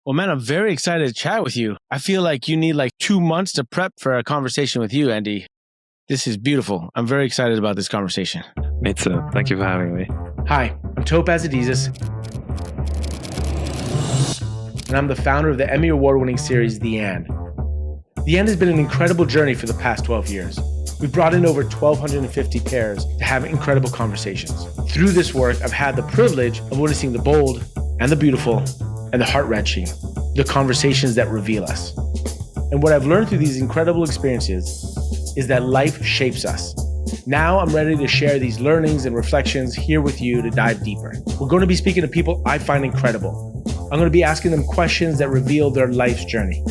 Well, man, I'm very excited to chat with you. I feel like you need like 2 months to prep for a conversation with you, Andy. This is beautiful. I'm very excited about this conversation. Me too. Thank you for having me. Hi, I'm Topaz Adizes, and I'm the founder of the Emmy Award-winning series, The End. The End has been an incredible journey for the past 12 years. We've brought in over 1,250 pairs to have incredible conversations. Through this work, I've had the privilege of witnessing the bold and the beautiful and the heart-wrenching, the conversations that reveal us. And what I've learned through these incredible experiences is that life shapes us. Now I'm ready to share these learnings and reflections here with you to dive deeper. We're going to be speaking to people I find incredible. I'm going to be asking them questions that reveal their life's journey.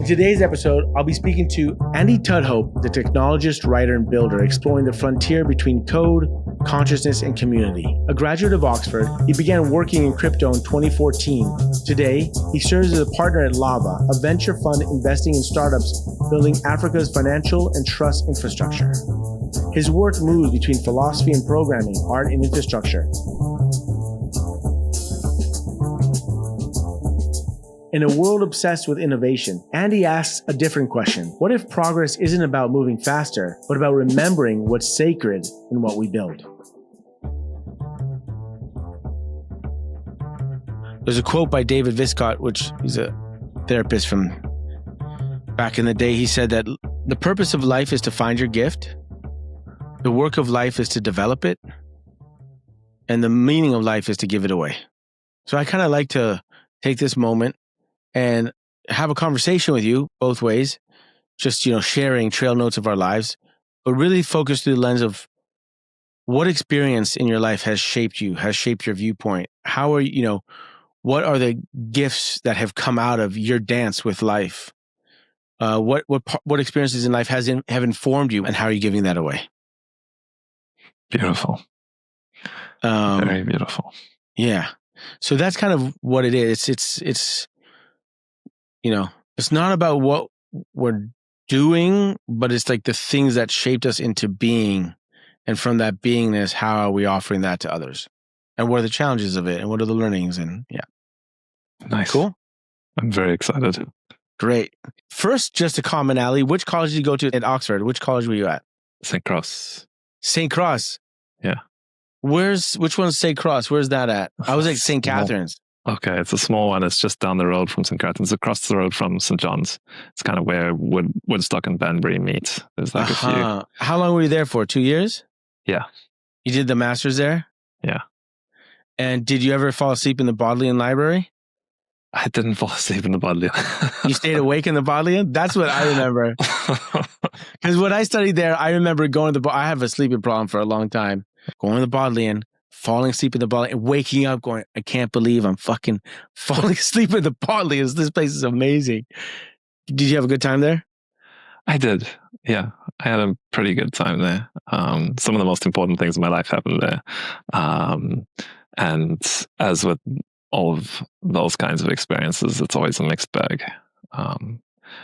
In today's episode, I'll be speaking to Andy Tudhope, the technologist, writer, and builder, exploring the frontier between code, consciousness, and community. A graduate of Oxford, he began working in crypto in 2014. Today, he serves as a partner at Lava, a venture fund investing in startups building Africa's financial and trust infrastructure. His work moves between philosophy and programming, art and infrastructure. In a world obsessed with innovation, Andy asks a different question. What if progress isn't about moving faster, but about remembering what's sacred in what we build? There's a quote by David Viscott, which he's a therapist from back in the day. He said that the purpose of life is to find your gift. The work of life is to develop it. And the meaning of life is to give it away. So I kind of like to take this moment and have a conversation with you both ways, just, sharing trail notes of our lives, but really focus through the lens of what experience in your life has shaped you, has shaped your viewpoint. How are you, what are the gifts that have come out of your dance with life? What experiences in life have informed you, and how are you giving that away? Beautiful. Very beautiful. Yeah. So that's kind of what it is. It's not about what we're doing, but it's like the things that shaped us into being. And from that beingness, how are we offering that to others? And what are the challenges of it? And what are the learnings? And yeah. Nice. Cool. I'm very excited. Great. First, just a commonality. Which college did you go to at Oxford? Which college were you at? St. Cross. St. Cross? Yeah. Which one's St. Cross? Where's that at? I was at St. Catherine's. Okay, it's a small one. It's just down the road from St. Catherine's, across the road from St. John's. It's kind of where Woodstock and Banbury meet. There's like a few. How long were you there for? 2 years? Yeah. You did the master's there? Yeah. And did you ever fall asleep in the Bodleian Library? I didn't fall asleep in the Bodleian. You stayed awake in the Bodleian? That's what I remember. Because when I studied there, I remember going to I have a sleeping problem for a long time. Going to the Bodleian, falling asleep in the Bodleian, and waking up going, I can't believe I'm fucking falling asleep in the Bodleian. This place is amazing. Did you have a good time there? I did. Yeah. I had a pretty good time there. Some of the most important things in my life happened there. And as with all of those kinds of experiences, it's always a mixed bag.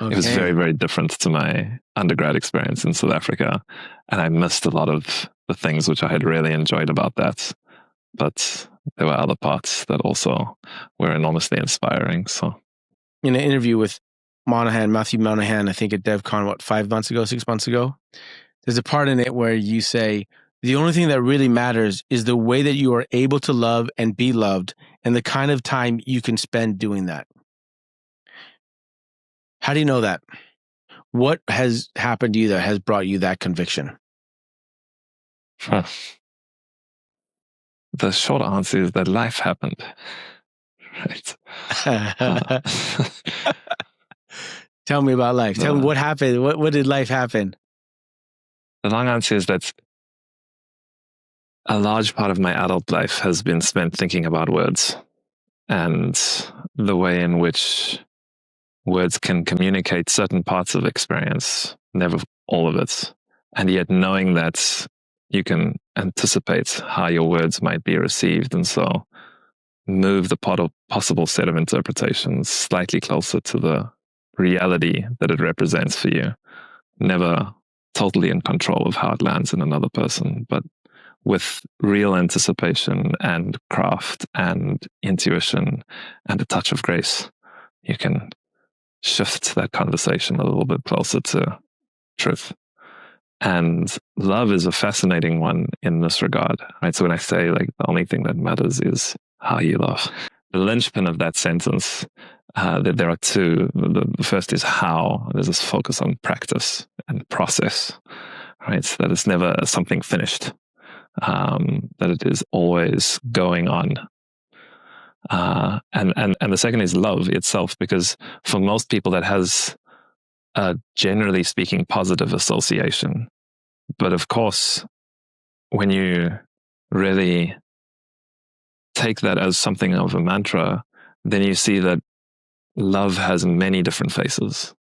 It was very, very different to my undergrad experience in South Africa. And I missed a lot of the things which I had really enjoyed about that. But there were other parts that also were enormously inspiring. So, in an interview with Matthew Monahan, I think at DevCon, 6 months ago, there's a part in it where you say, the only thing that really matters is the way that you are able to love and be loved and the kind of time you can spend doing that. How do you know that? What has happened to you that has brought you that conviction? The short answer is that life happened. Right. Tell me about life. Tell me what happened. What did life happen? The long answer is that a large part of my adult life has been spent thinking about words and the way in which words can communicate certain parts of experience, never all of it. And yet knowing that you can anticipate how your words might be received, and so move the possible set of interpretations slightly closer to the reality that it represents for you. Never totally in control of how it lands in another person, but with real anticipation and craft and intuition and a touch of grace, you can shift that conversation a little bit closer to truth. And love is a fascinating one in this regard, right? So when I say like the only thing that matters is how you love, the linchpin of that sentence, that there are two. The first is how. There's this focus on practice and process, right? So that it's never something finished, that it is always going on. And the second is love itself, because for most people that has a, generally speaking, positive association. But of course, when you really take that as something of a mantra, then you see that love has many different faces.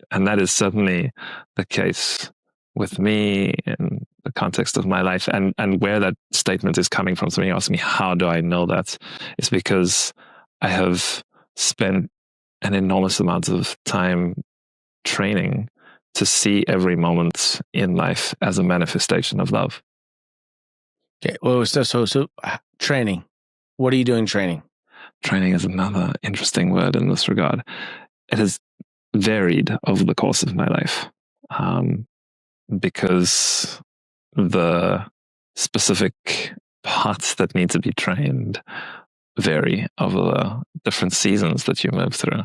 And that is certainly the case with me in the context of my life. And where that statement is coming from, somebody asked me, how do I know that? It's because I have spent an enormous amount of time training to see every moment in life as a manifestation of love. Okay. Well, so training. What are you doing training? Training is another interesting word in this regard. It has varied over the course of my life, because the specific parts that need to be trained vary over the different seasons that you move through.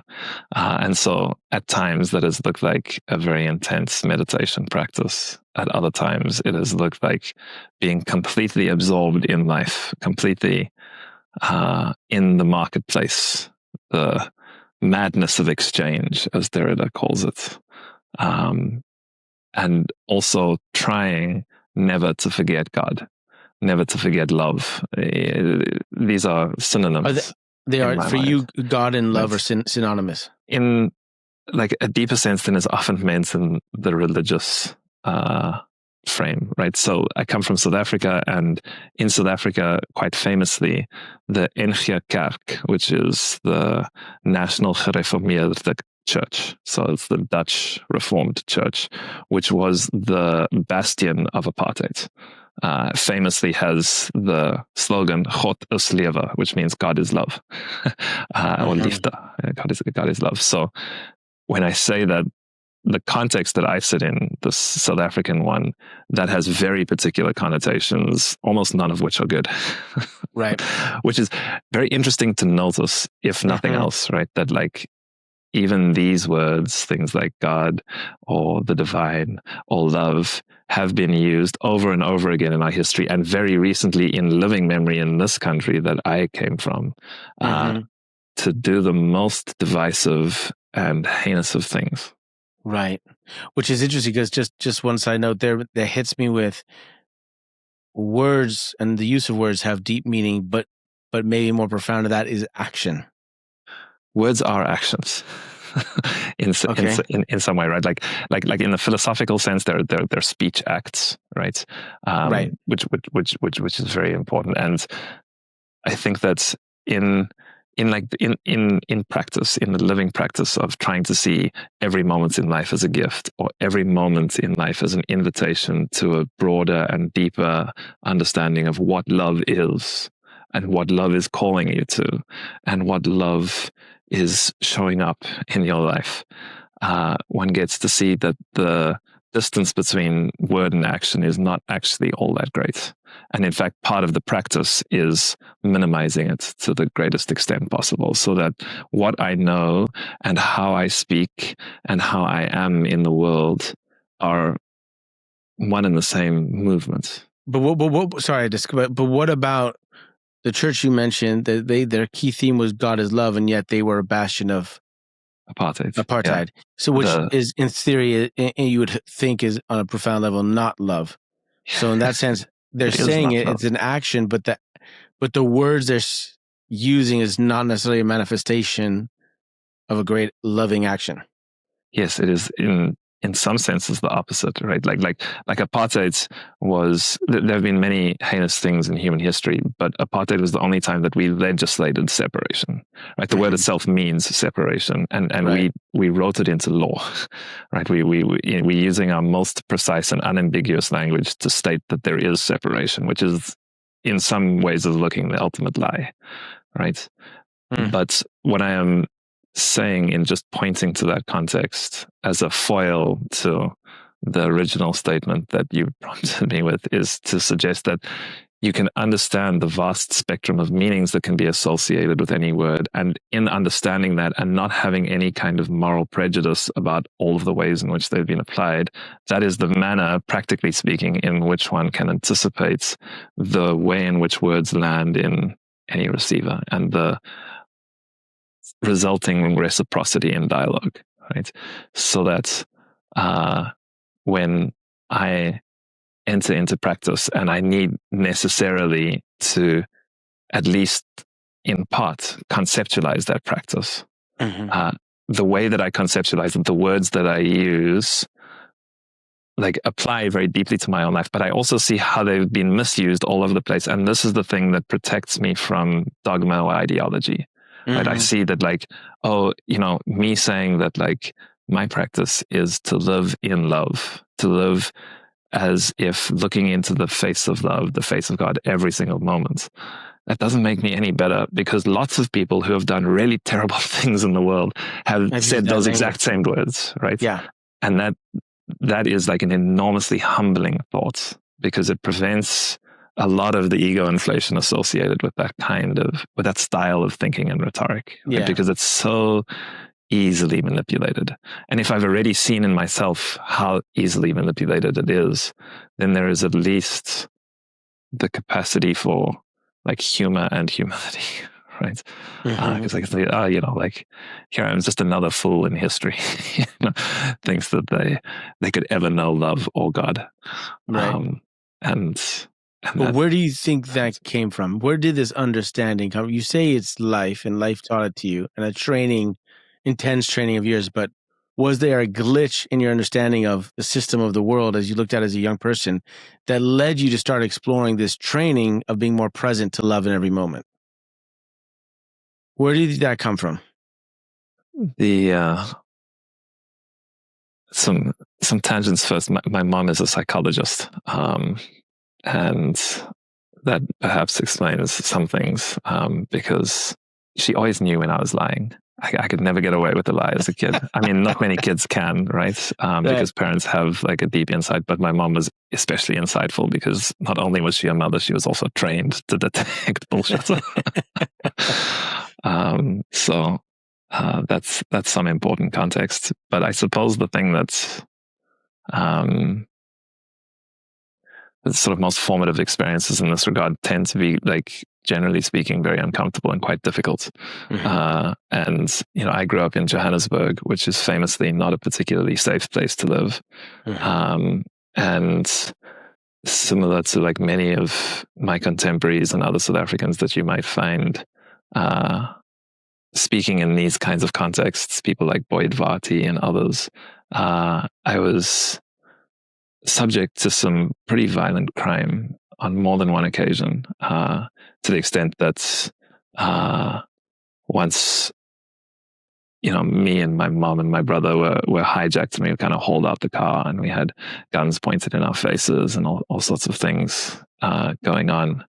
And so at times that has looked like a very intense meditation practice. At other times it has looked like being completely absorbed in life, completely in the marketplace, the madness of exchange, as Derrida calls it. And also trying never to forget God, never to forget love. These are synonyms. They are for mind. you. God and love are synonymous. In like a deeper sense than is often meant in the religious frame, right? So I come from South Africa, and in South Africa, quite famously, the NG Kerk, which is the National Gereformeerde Church, so it's the Dutch Reformed Church, which was the bastion of apartheid. Famously has the slogan "God is liefde," which means God is love, or liefde. God is love. So when I say that, the context that I sit in, the South African one, that has very particular connotations, almost none of which are good. Right. Which is very interesting to notice, if nothing else, right? That like even these words, things like God or the divine or love, have been used over and over again in our history, and very recently in living memory in this country that I came from, to do the most divisive and heinous of things. Right. Which is interesting, because just one side note there that hits me with words, and the use of words have deep meaning, but maybe more profound to that is action. Words are actions. in some way, right? Like in the philosophical sense, they're speech acts, right? Right. Which is very important. And I think that in practice, in the living practice of trying to see every moment in life as a gift, or every moment in life as an invitation to a broader and deeper understanding of what love is, and what love is calling you to, and what love is showing up in your life, one gets to see that the distance between word and action is not actually all that great. And in fact, part of the practice is minimizing it to the greatest extent possible, so that what I know and how I speak and how I am in the world are one and the same movement. But what about the church you mentioned? That their key theme was God is love, and yet they were a bastion of apartheid. Yeah. So which is, in theory, you would think is on a profound level not love. So in that sense, they're saying it's an action, but the words they're using is not necessarily a manifestation of a great loving action. Yes, it is in in some senses the opposite, right? Like apartheid was. There have been many heinous things in human history, but apartheid was the only time that we legislated separation. Right, the word itself means separation, and Right. we wrote it into law. Right, we're using our most precise and unambiguous language to state that there is separation, which is in some ways overlooking the ultimate lie. Right, but what I am saying in just pointing to that context as a foil to the original statement that you prompted me with is to suggest that you can understand the vast spectrum of meanings that can be associated with any word. And in understanding that and not having any kind of moral prejudice about all of the ways in which they've been applied, that is the manner, practically speaking, in which one can anticipate the way in which words land in any receiver and the resulting reciprocity in dialogue, right? So that when I enter into practice and I need necessarily to, at least in part, conceptualize that practice, the way that I conceptualize it, the words that I use, like apply very deeply to my own life, but I also see how they've been misused all over the place. And this is the thing that protects me from dogma or ideology. Right? I see that like, oh, me saying that like my practice is to live in love, to live as if looking into the face of love, the face of God every single moment. That doesn't make me any better, because lots of people who have done really terrible things in the world have said those exact same words, right? Yeah. And that is like an enormously humbling thought, because it prevents a lot of the ego inflation associated with that style of thinking and rhetoric, right? Because it's so easily manipulated. And if I've already seen in myself how easily manipulated it is, then there is at least the capacity for like humor and humility, right? Because I can say, like here I am, just another fool in history, thinks that they could ever know love or God, right? But where do you think that came from? Where did this understanding come? You say it's life, and life taught it to you, and intense training of yours. But was there a glitch in your understanding of the system of the world as you looked at it as a young person that led you to start exploring this training of being more present to love in every moment? Where did that come from? Some tangents first. My mom is a psychologist, and that perhaps explains some things, because she always knew when I was lying. I could never get away with a lie as a kid. I mean, not many kids can, right? Because parents have like a deep insight, but my mom was especially insightful because not only was she a mother, she was also trained to detect bullshit. So that's some important context. But I suppose the thing that's the sort of most formative experiences in this regard tend to be, like, generally speaking, very uncomfortable and quite difficult. And, I grew up in Johannesburg, which is famously not a particularly safe place to live. And similar to like many of my contemporaries and other South Africans that you might find speaking in these kinds of contexts, people like Boyd Vati and others, I was subject to some pretty violent crime on more than one occasion, to the extent that once, me and my mom and my brother were hijacked, and we would kind of hauled out the car, and we had guns pointed in our faces and all sorts of things going on.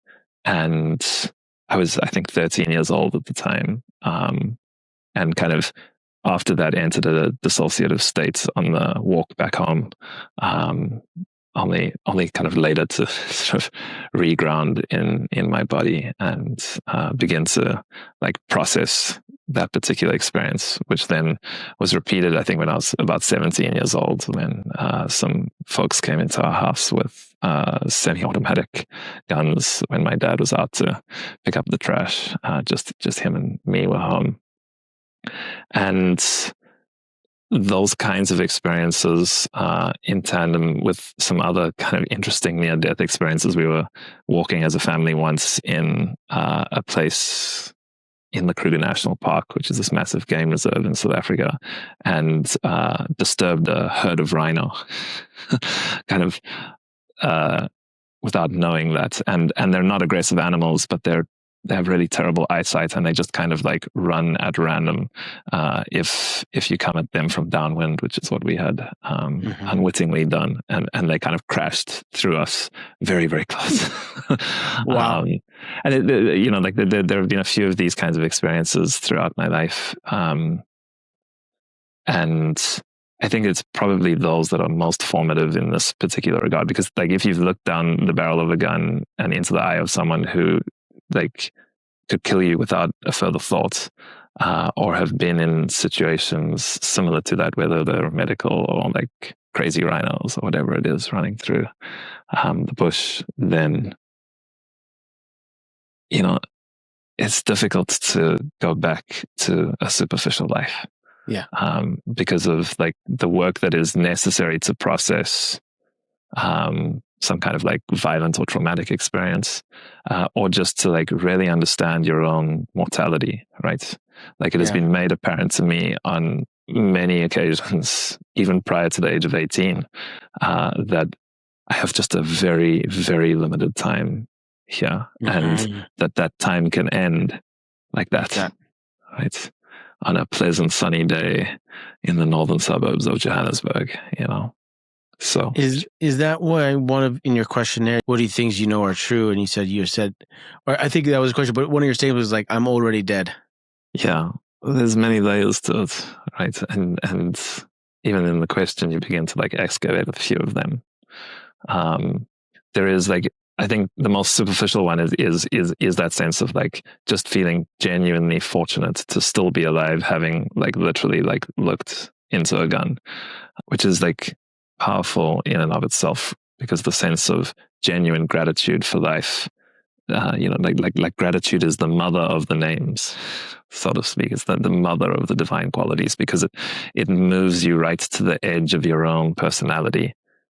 And I was, I think, 13 years old at the time, and kind of after that entered a dissociative state on the walk back home. Only kind of later to sort of reground in my body and begin to like process that particular experience, which then was repeated, I think, when I was about 17 years old, when some folks came into our house with semi-automatic guns when my dad was out to pick up the trash. Just him and me were home. And those kinds of experiences, in tandem with some other kind of interesting near-death experiences. We were walking as a family once in a place in the Kruger National Park, which is this massive game reserve in South Africa, and disturbed a herd of rhino, kind of without knowing that. And they're not aggressive animals, but they have really terrible eyesight, and they just kind of like run at random if you come at them from downwind, which is what we had unwittingly done, and they kind of crashed through us very, very close. Wow. And like there have been a few of these kinds of experiences throughout my life, and I think it's probably those that are most formative in this particular regard, because like if you've looked down the barrel of a gun and into the eye of someone who like could kill you without a further thought, or have been in situations similar to that, whether they're medical or like crazy rhinos or whatever it is running through the bush, then it's difficult to go back to a superficial life. Yeah. Because of like the work that is necessary to process some kind of like violent or traumatic experience, or just to like really understand your own mortality, right? Like it has been made apparent to me on many occasions, even prior to the age of 18, that I have just a very, very limited time here, and that time can end like that. Right? On a pleasant sunny day in the northern suburbs of Johannesburg, So is that why in your questionnaire, what do you think are true? And you said, or I think that was a question, but one of your statements was like, I'm already dead. Yeah, there's many layers to it, right? And even in the question, you begin to like excavate a few of them. There is like, I think the most superficial one is that sense of like just feeling genuinely fortunate to still be alive, having like literally like looked into a gun, which is like powerful in and of itself, because the sense of genuine gratitude for life, like gratitude is the mother of the names, so to speak. It's the mother of the divine qualities, because it moves you right to the edge of your own personality,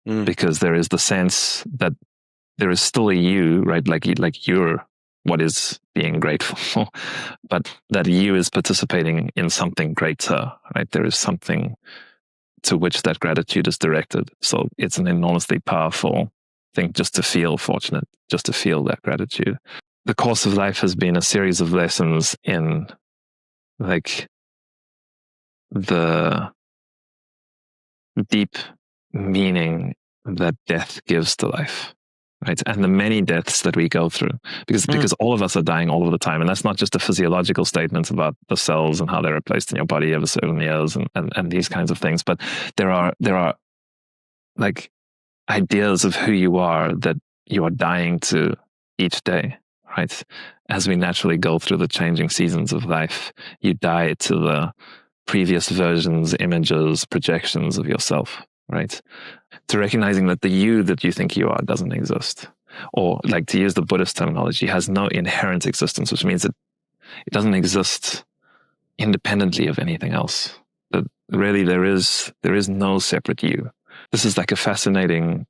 because there is the sense that there is still a you, right? Like you're what is being grateful for, but that you is participating in something greater, right? There is something to which that gratitude is directed. So it's an enormously powerful thing just to feel fortunate, just to feel that gratitude. The course of life has been a series of lessons in like the deep meaning that death gives to life. Right. And the many deaths that we go through, because all of us are dying all of the time. And that's not just a physiological statement about the cells and how they're replaced in your body every certain years and these kinds of things. But there are like ideas of who you are that you are dying to each day, right? As we naturally go through the changing seasons of life, you die to the previous versions, images, projections of yourself, right? To recognizing that the you that you think you are doesn't exist. Or like, to use the Buddhist terminology, has no inherent existence, which means it doesn't exist independently of anything else. That really there is no separate you. This is like a fascinating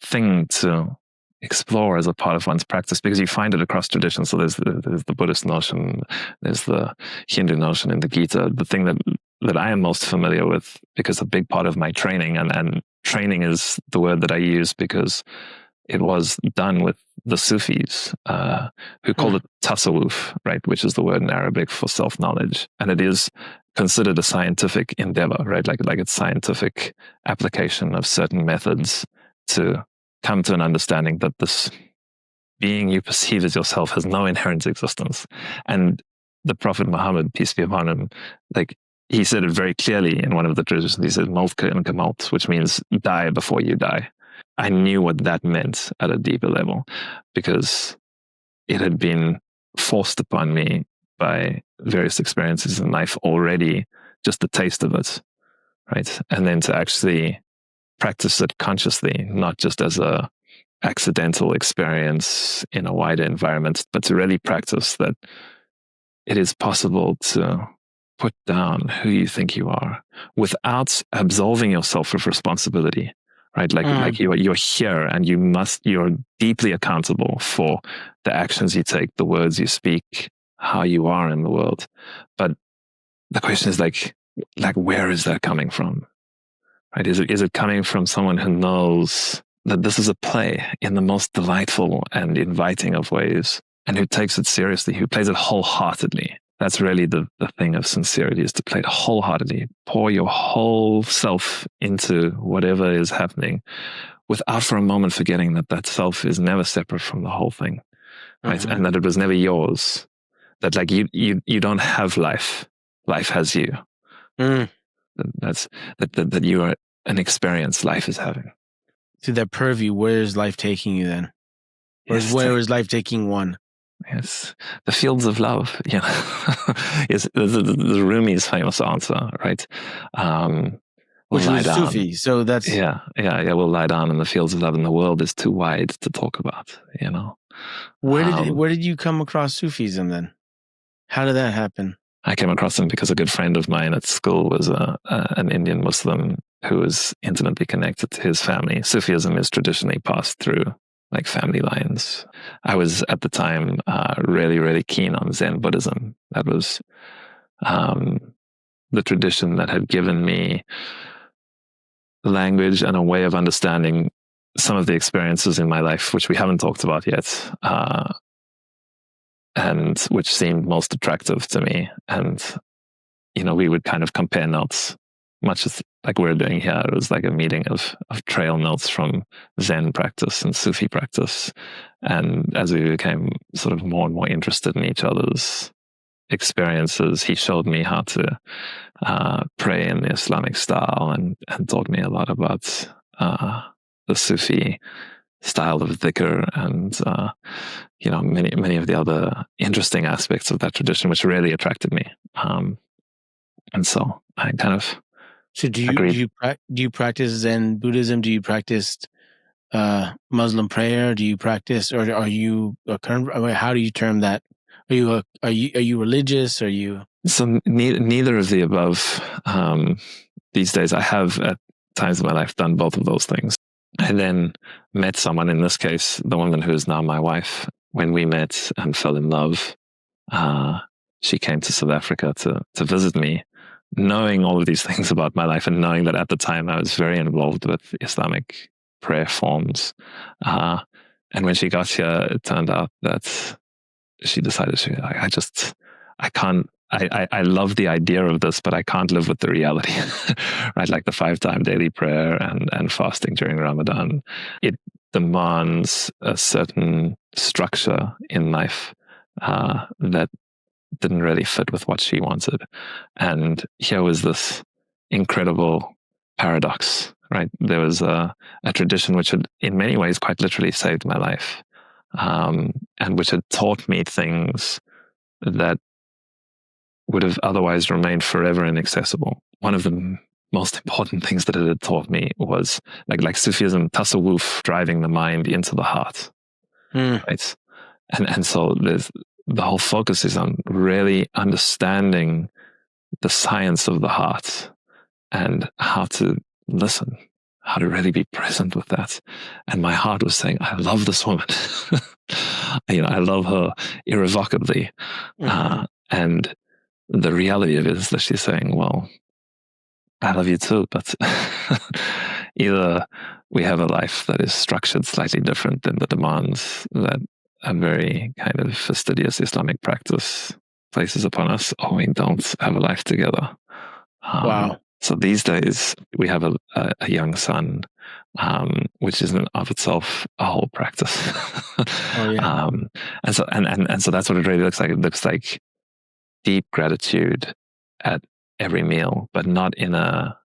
thing to explore as a part of one's practice, because you find it across traditions. So there's the Buddhist notion, there's the Hindu notion in the Gita. The thing that I am most familiar with, because a big part of my training, and training is the word that I use because it was done with the Sufis, who called it tasawwuf, right, which is the word in Arabic for self-knowledge. And it is considered a scientific endeavor, right, like it's scientific application of certain methods to come to an understanding that this being you perceive as yourself has no inherent existence. And the Prophet Muhammad, peace be upon him, like he said it very clearly in one of the traditions. He said, "Maut ka'in, which means die before you die." I knew what that meant at a deeper level, because it had been forced upon me by various experiences in life already, just the taste of it, right? And then to actually practice it consciously, not just as a accidental experience in a wider environment, but to really practice that it is possible to put down who you think you are without absolving yourself of responsibility, right? Like you're here, and you're deeply accountable for the actions you take, the words you speak, how you are in the world. But the question is like where is that coming from? Right? Is it coming from someone who knows that this is a play in the most delightful and inviting of ways, and who takes it seriously, who plays it wholeheartedly? That's really the thing of sincerity, is to play it wholeheartedly, pour your whole self into whatever is happening, without for a moment forgetting that self is never separate from the whole thing, right? Mm-hmm. And that it was never yours. That like you don't have life has you. Mm. That you are an experience life is having. Through that purview, where is life taking you then? Where is life taking one? Yes, the fields of love. Is the Rumi's famous answer, right? Which was Sufi. So that's We'll lie down in the fields of love, and the world is too wide to talk about. Where did you come across Sufism then? How did that happen? I came across them because a good friend of mine at school was an Indian Muslim who was intimately connected to his family. Sufism is traditionally passed through like family lines. I was at the time really, really keen on Zen Buddhism. That was the tradition that had given me language and a way of understanding some of the experiences in my life, which we haven't talked about yet, and which seemed most attractive to me. And, we would kind of compare notes, much as like we're doing here. It was like a meeting of trail notes from Zen practice and Sufi practice. And as we became sort of more and more interested in each other's experiences, he showed me how to pray in the Islamic style, and taught me a lot about the Sufi style of dhikr, and many of the other interesting aspects of that tradition, which really attracted me. And so I kind of do you practice Zen Buddhism? Do you practice Muslim prayer? Do you practice, or are you how do you term that? Are you religious? Are you? So neither of the above. These days, I have at times in my life done both of those things. I then met someone, in this case, the woman who is now my wife. When we met and fell in love, she came to South Africa to visit me, knowing all of these things about my life, and knowing that at the time I was very involved with Islamic prayer forms. And when she got here, it turned out that she decided I love the idea of this, but I can't live with the reality, right? Like the 5-time daily prayer and fasting during Ramadan. It demands a certain structure in life that didn't really fit with what she wanted. And here was this incredible paradox, right? There was a tradition which had in many ways quite literally saved my life, and which had taught me things that would have otherwise remained forever inaccessible. One of the most important things that it had taught me was like Sufism, tasawwuf, driving the mind into the heart, right? And so the whole focus is on really understanding the science of the heart and how to listen, how to really be present with that. And my heart was saying, I love this woman. I love her irrevocably. And the reality of it is that she's saying, well, I love you too, but either we have a life that is structured slightly different than the demands that a very kind of fastidious Islamic practice places upon us, or we don't have a life together. Wow. So these days we have a young son, which is in of itself a whole practice. Oh yeah. And so that's what it really looks like. It looks like deep gratitude at every meal, but not in a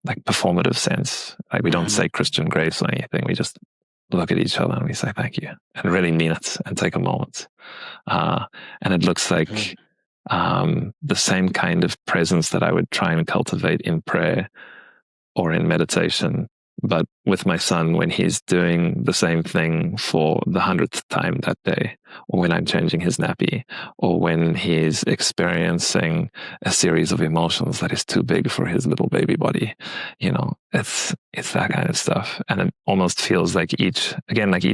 like performative sense. Like we don't say Christian grace or anything. We just look at each other and we say thank you, and really mean it, and take a moment. And it looks like the same kind of presence that I would try and cultivate in prayer or in meditation But with my son, when he's doing the same thing for the 100th time that day, or when I'm changing his nappy, or when he's experiencing a series of emotions that is too big for his little baby body, it's that kind of stuff. And it almost feels like each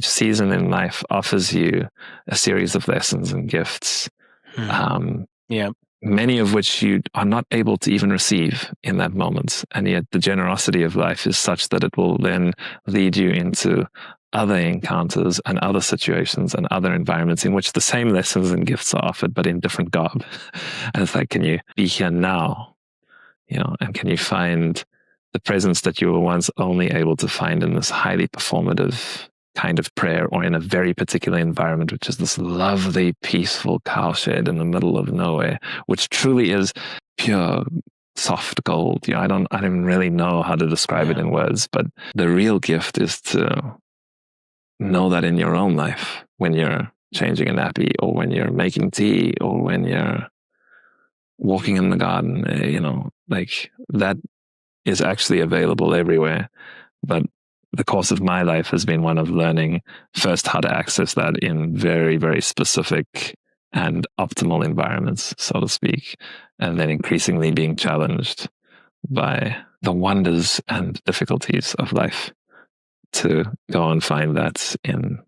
season in life offers you a series of lessons and gifts. Yeah. Many of which you are not able to even receive in that moment. And yet the generosity of life is such that it will then lead you into other encounters and other situations and other environments in which the same lessons and gifts are offered, but in different garb. And it's like, can you be here now? And can you find the presence that you were once only able to find in this highly performative kind of prayer, or in a very particular environment, which is this lovely, peaceful cowshed in the middle of nowhere, which truly is pure, soft gold. I don't really know how to describe it in words, but the real gift is to know that in your own life, when you're changing a nappy, or when you're making tea, or when you're walking in the garden, like that is actually available everywhere. But the course of my life has been one of learning first how to access that in very, very specific and optimal environments, so to speak, and then increasingly being challenged by the wonders and difficulties of life to go and find that in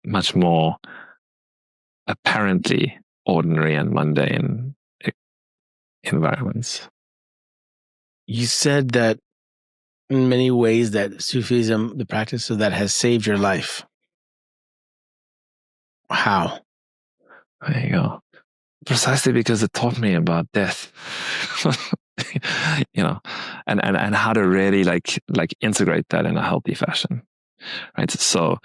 much more apparently ordinary and mundane environments. You said that in many ways that Sufism, the practice of that, has saved your life. How? There you go. Precisely because it taught me about death, and how to really like integrate that in a healthy fashion, right? So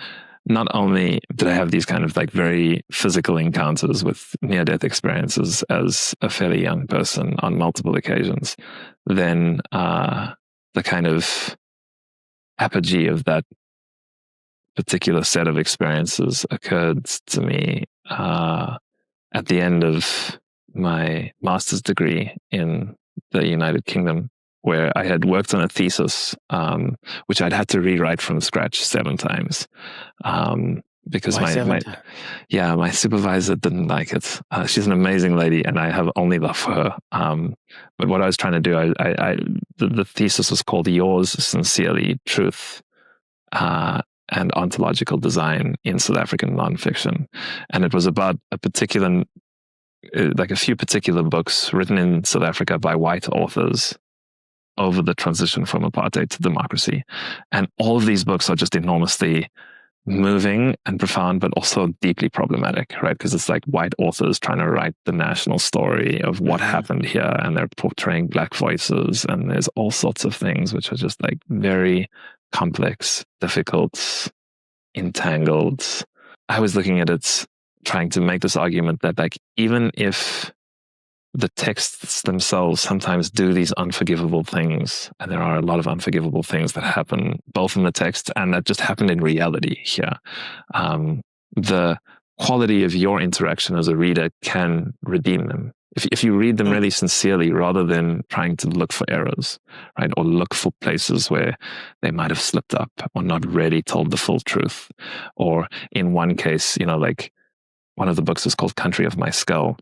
not only did I have these kind of like very physical encounters with near-death experiences as a fairly young person on multiple occasions, then the kind of apogee of that particular set of experiences occurred to me at the end of my master's degree in the United Kingdom, where I had worked on a thesis, which I'd had to rewrite from scratch 7 times. Because my supervisor didn't like it. She's an amazing lady, and I have only love for her. But what I was trying to do, the thesis was called "Yours Sincerely: Truth and Ontological Design in South African Nonfiction," and it was about a few particular books written in South Africa by white authors over the transition from apartheid to democracy, and all of these books are just enormously moving and profound, but also deeply problematic, right? Because it's like white authors trying to write the national story of what happened here, and they're portraying Black voices, and there's all sorts of things which are just like very complex, difficult, entangled. I was looking at it, trying to make this argument that like, even if the texts themselves sometimes do these unforgivable things, and there are a lot of unforgivable things that happen both in the text and that just happened in reality here. The quality of your interaction as a reader can redeem them. If you read them really sincerely, rather than trying to look for errors, right? Or look for places where they might have slipped up or not really told the full truth. Or in one case, like one of the books is called Country of My Skull.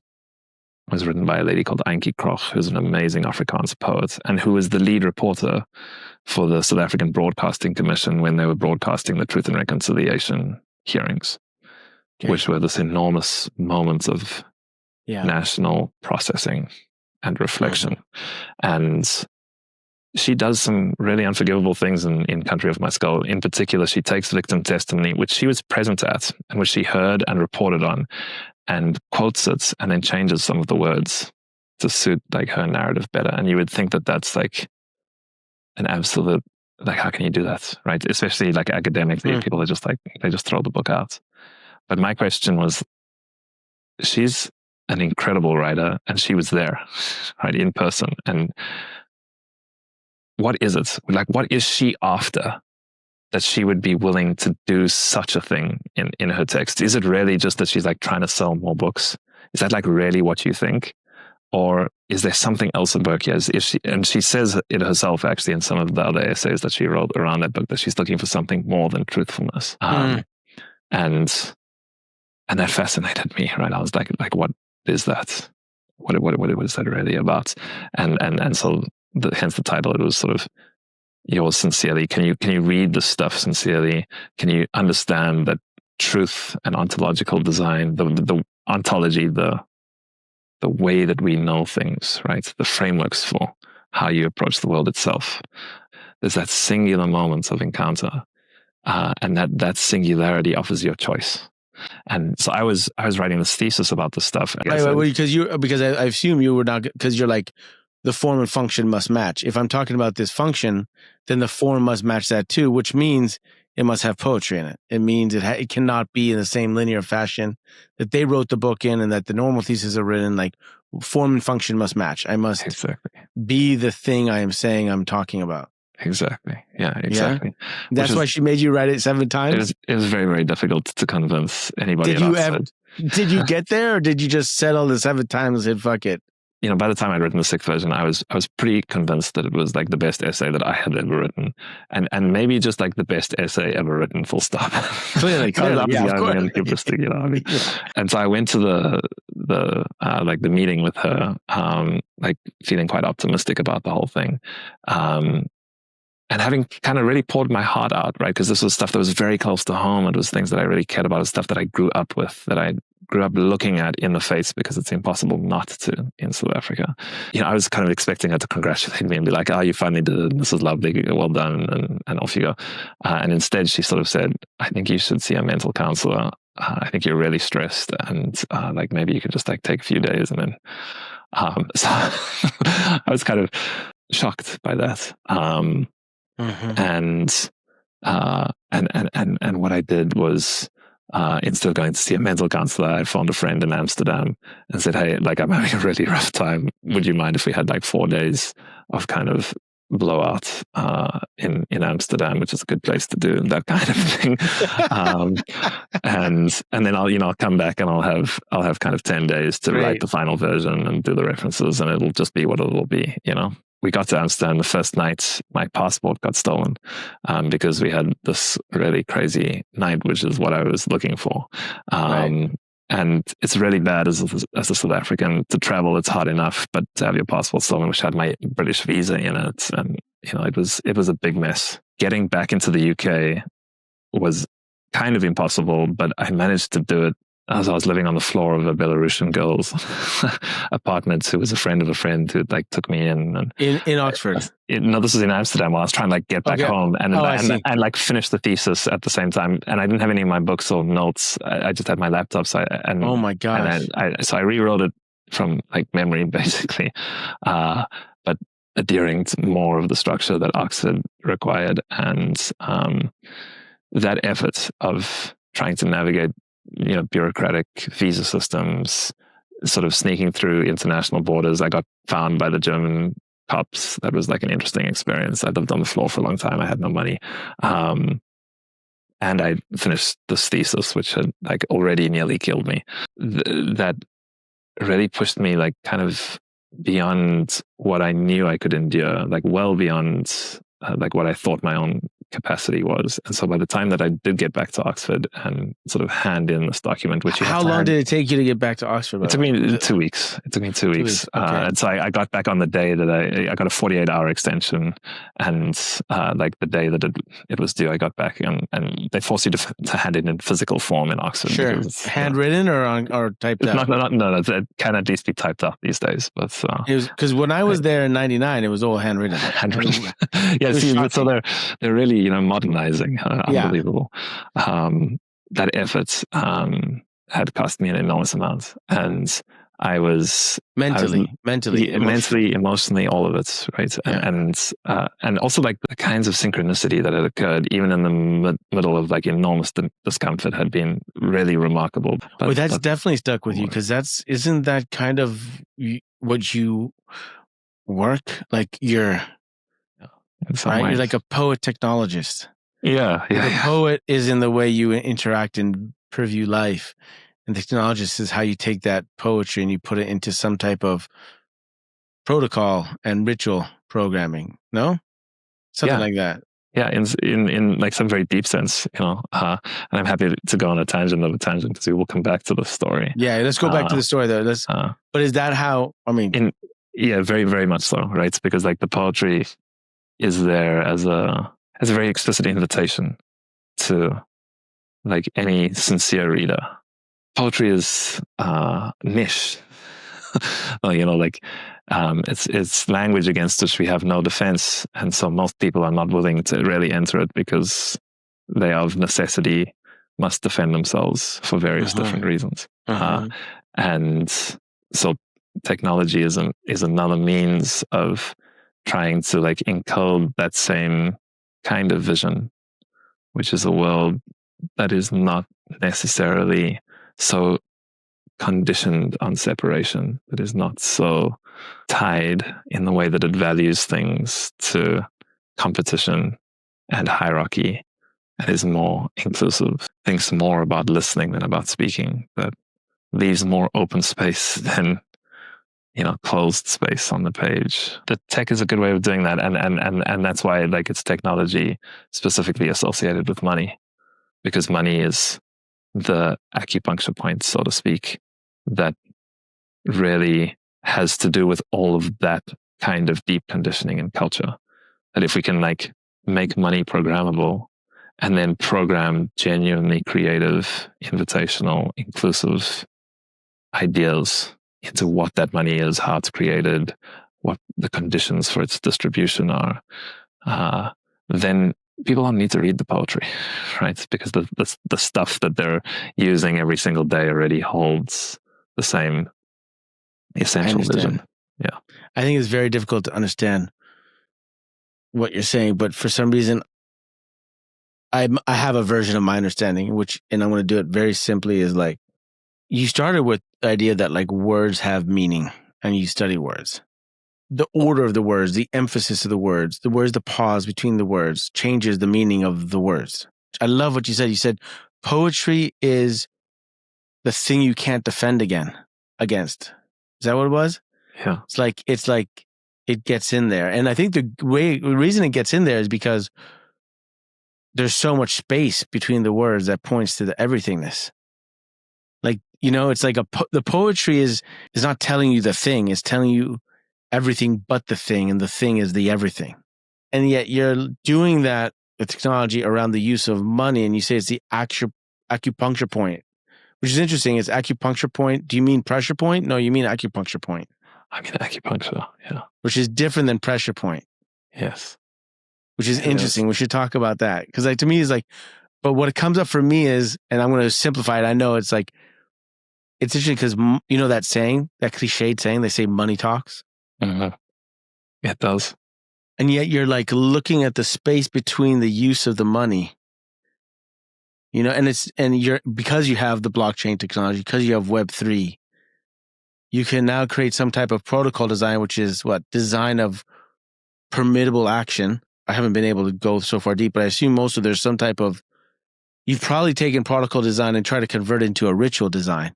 It was written by a lady called Ankie Kroch, who's an amazing Afrikaans poet, and who was the lead reporter for the South African Broadcasting Commission when they were broadcasting the Truth and Reconciliation hearings, which were this enormous moment of national processing and reflection. And she does some really unforgivable things in Country of My Skull. In particular, she takes victim testimony, which she was present at and which she heard and reported on, and quotes it and then changes some of the words to suit like her narrative better. And you would think that that's like an absolute, like, how can you do that, right? Especially like academically, people are just like, they just throw the book out. But my question was, she's an incredible writer, and she was there, right, in person. And what is it? Like, what is she after that she would be willing to do such a thing in her text? Is it really just that she's like trying to sell more books? Is that like really what you think? Or is there something else at work here? And she says it herself, actually, in some of the other essays that she wrote around that book, that she's looking for something more than truthfulness. And that fascinated me, right? I was like, what is that? What is that really about? And so hence the title. It was sort of yours sincerely. Can you read the stuff sincerely? Can you understand that truth and ontological design, the ontology, the way that we know things, right? The frameworks for how you approach the world itself. There's that singular moment of encounter, and that singularity offers you a choice. And so I was writing this thesis about this stuff. Because I assume you were not, because you're like, the form and function must match. If I'm talking about this function, then the form must match that too, which means it must have poetry in it. It means it cannot be in the same linear fashion that they wrote the book in, and that the normal theses are written. Like, form and function must match. I must be the thing I am saying I'm talking about. Exactly. Yeah, exactly. Yeah? That's why she made you write it 7 times? It was very, very difficult to convince anybody. Did you get there, or did you just settle the 7 times and fuck it? By the time I'd written the 6th version, I was pretty convinced that it was like the best essay that I had ever written, and maybe just like the best essay ever written. Full stop. Clearly, yeah, of course. And so I went to the meeting with her, like feeling quite optimistic about the whole thing, and having kind of really poured my heart out, right? Because this was stuff that was very close to home. It was things that I really cared about. It was stuff that I grew up with, that I grew up looking at in the face, because it's impossible not to in South Africa. I was kind of expecting her to congratulate me and be like, "Oh, you finally did it. This is lovely. Well done." And off you go. And instead she sort of said, "I think you should see a mental counselor. I think you're really stressed, and like maybe you could just like take a few days." And then so I was kind of shocked by that. And what I did was, instead of going to see a mental counselor, I phoned a friend in Amsterdam and said, "Hey, like I'm having a really rough time. Would you mind if we had like 4 days of kind of blowout in Amsterdam, which is a good place to do that kind of thing." And then I'll come back and I'll have kind of 10 days to write the final version and do the references, and it'll just be what it'll be. We got to Amsterdam the first night. My passport got stolen because we had this really crazy night, which is what I was looking for. And it's really bad as a South African to travel. It's hard enough, but to have your passport stolen, which had my British visa in it, and it was a big mess. Getting back into the UK was kind of impossible, but I managed to do it as I was living on the floor of a Belarusian girl's apartment, who was a friend of a friend who like took me in. And in Oxford? No, this was in Amsterdam. While I was trying to like get back home and like finish the thesis at the same time. And I didn't have any of my books or notes. I just had my laptop. Oh my gosh! So I rewrote it from like memory, basically, but adhering to more of the structure that Oxford required, and that effort of trying to navigate bureaucratic visa systems, sort of sneaking through international borders. I got found by the German cops. That was like an interesting experience. I lived on the floor for a long time. I had no money. And I finished this thesis, which had like already nearly killed me. That really pushed me like kind of beyond what I knew I could endure, like well beyond like what I thought my own capacity was. And so by the time that I did get back to Oxford and sort of hand in this document, which how long did it take you to get back to Oxford? It took me 2 weeks. It took me 2 weeks. Okay. And so I got back on the day that I got a 48-hour extension, and like the day that it was due, I got back, and they forced you to hand it in physical form in Oxford. Sure. Handwritten or typed out? No, it can at least be typed up these days. But it was, because when I was there in '99, it was all handwritten. Yeah, so they're really modernizing. Unbelievable. That effort had cost me an enormous amount, and I was mentally, emotionally, all of it, right? Yeah. And also like the kinds of synchronicity that had occurred, even in the middle of like enormous discomfort, had been really remarkable. Well, that's definitely stuck with you, because isn't that kind of what you work like? You're like a poet technologist. Yeah. The poet is in the way you interact and preview life, and the technologist is how you take that poetry and you put it into some type of protocol and ritual programming. No, something like that. Yeah, in like some very deep sense, and I'm happy to go on a tangent because we will come back to the story. Yeah, let's go back to the story though. But is that how? I mean, very, very much so, right? It's because like the poetry is there as a very explicit invitation to like any sincere reader. Poetry is niche. It's language against which we have no defense, and so most people are not willing to really enter it because they, of necessity, must defend themselves for various different reasons. And so technology is another means of trying to like encode that same kind of vision, which is a world that is not necessarily so conditioned on separation, that is not so tied in the way that it values things to competition and hierarchy, and is more inclusive, thinks more about listening than about speaking, that leaves more open space than closed space on the page. The tech is a good way of doing that, and that's why like it's technology specifically associated with money, because money is the acupuncture point, so to speak, that really has to do with all of that kind of deep conditioning and culture. That if we can like make money programmable and then program genuinely creative, invitational, inclusive ideas into what that money is, how it's created, what the conditions for its distribution are, then people don't need to read the poetry, right? Because the stuff that they're using every single day already holds the same essential vision. Yeah, I think it's very difficult to understand what you're saying, but for some reason, I have a version of my understanding, and I'm going to do it very simply, is like, you started with the idea that like words have meaning and you study words. The order of the words, the emphasis of the words, the pause between the words changes the meaning of the words. I love what you said. You said poetry is the thing you can't defend against. Is that what it was? Yeah. It's like it gets in there. And I think the reason it gets in there is because there's so much space between the words that points to the everythingness. Like, it's like the poetry is not telling you the thing, it's telling you everything but the thing, and the thing is the everything. And yet you're doing that with technology around the use of money, and you say it's the acupuncture point, which is interesting. It's acupuncture point. Do you mean pressure point? No, you mean acupuncture point. I mean acupuncture, yeah. Which is different than pressure point. Yes. Which is interesting. We should talk about that. Because like to me, it's like, but what it comes up for me is, and I'm going to simplify it, I know it's like, it's interesting because that saying, that cliched saying, they say money talks. Mm-hmm. It does. And yet you're like looking at the space between the use of the money, because you have the blockchain technology, because you have Web3, you can now create some type of protocol design, which is design of permittable action. I haven't been able to go so far deep, but I assume there's some type of, you've probably taken protocol design and tried to convert it into a ritual design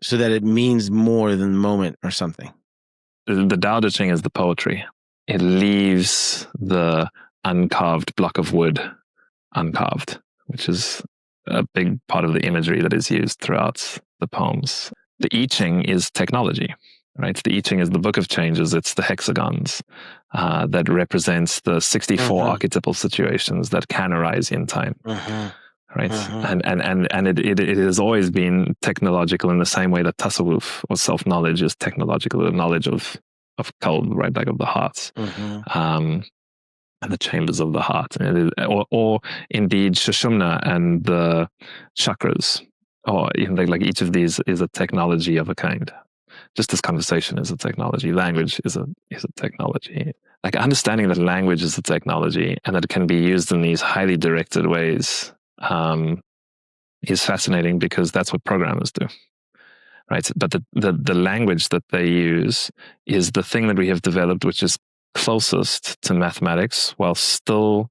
so that it means more than the moment or something. The Tao Te Ching is the poetry. It leaves the uncarved block of wood uncarved, which is a big part of the imagery that is used throughout the poems. The I Ching is technology, right? The I Ching is the book of changes. It's the hexagons that represents the 64 archetypal situations that can arise in time. Right. And it has always been technological in the same way that tasawwuf or self-knowledge is technological, the knowledge of qalb, right, like of the heart, and the chambers of the heart, and it is, or indeed Shushumna and the chakras, or even like each of these is a technology of a kind. Just this conversation is a technology. Language is a technology. Like understanding that language is a technology and that it can be used in these highly directed ways is fascinating, because that's what programmers do, right? But the language that they use is the thing that we have developed, which is closest to mathematics, while still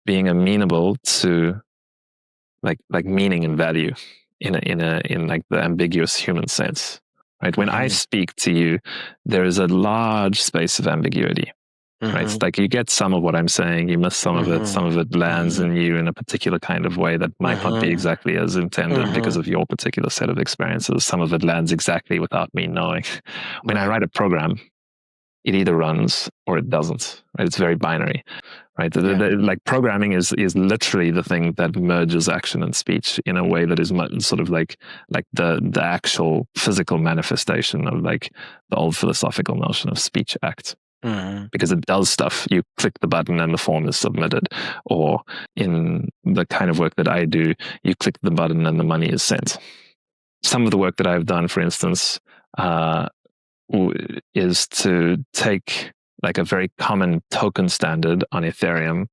being amenable to like meaning and value in like the ambiguous human sense. right? When I speak to you, there is a large space of ambiguity, right? It's like you get some of what I'm saying, you miss some of it lands in you in a particular kind of way that might not be exactly as intended because of your particular set of experiences. Some of it lands exactly without me knowing. When I write a program, it either runs or it doesn't, right? It's very binary, right? Like programming is literally the thing that merges action and speech in a way that is much, sort of like the actual physical manifestation of like the old philosophical notion of speech act. Because it does stuff. You click the button and the form is submitted. Or in the kind of work that I do, you click the button and the money is sent. Some of the work that I've done, for instance, is to take like a very common token standard on Ethereum,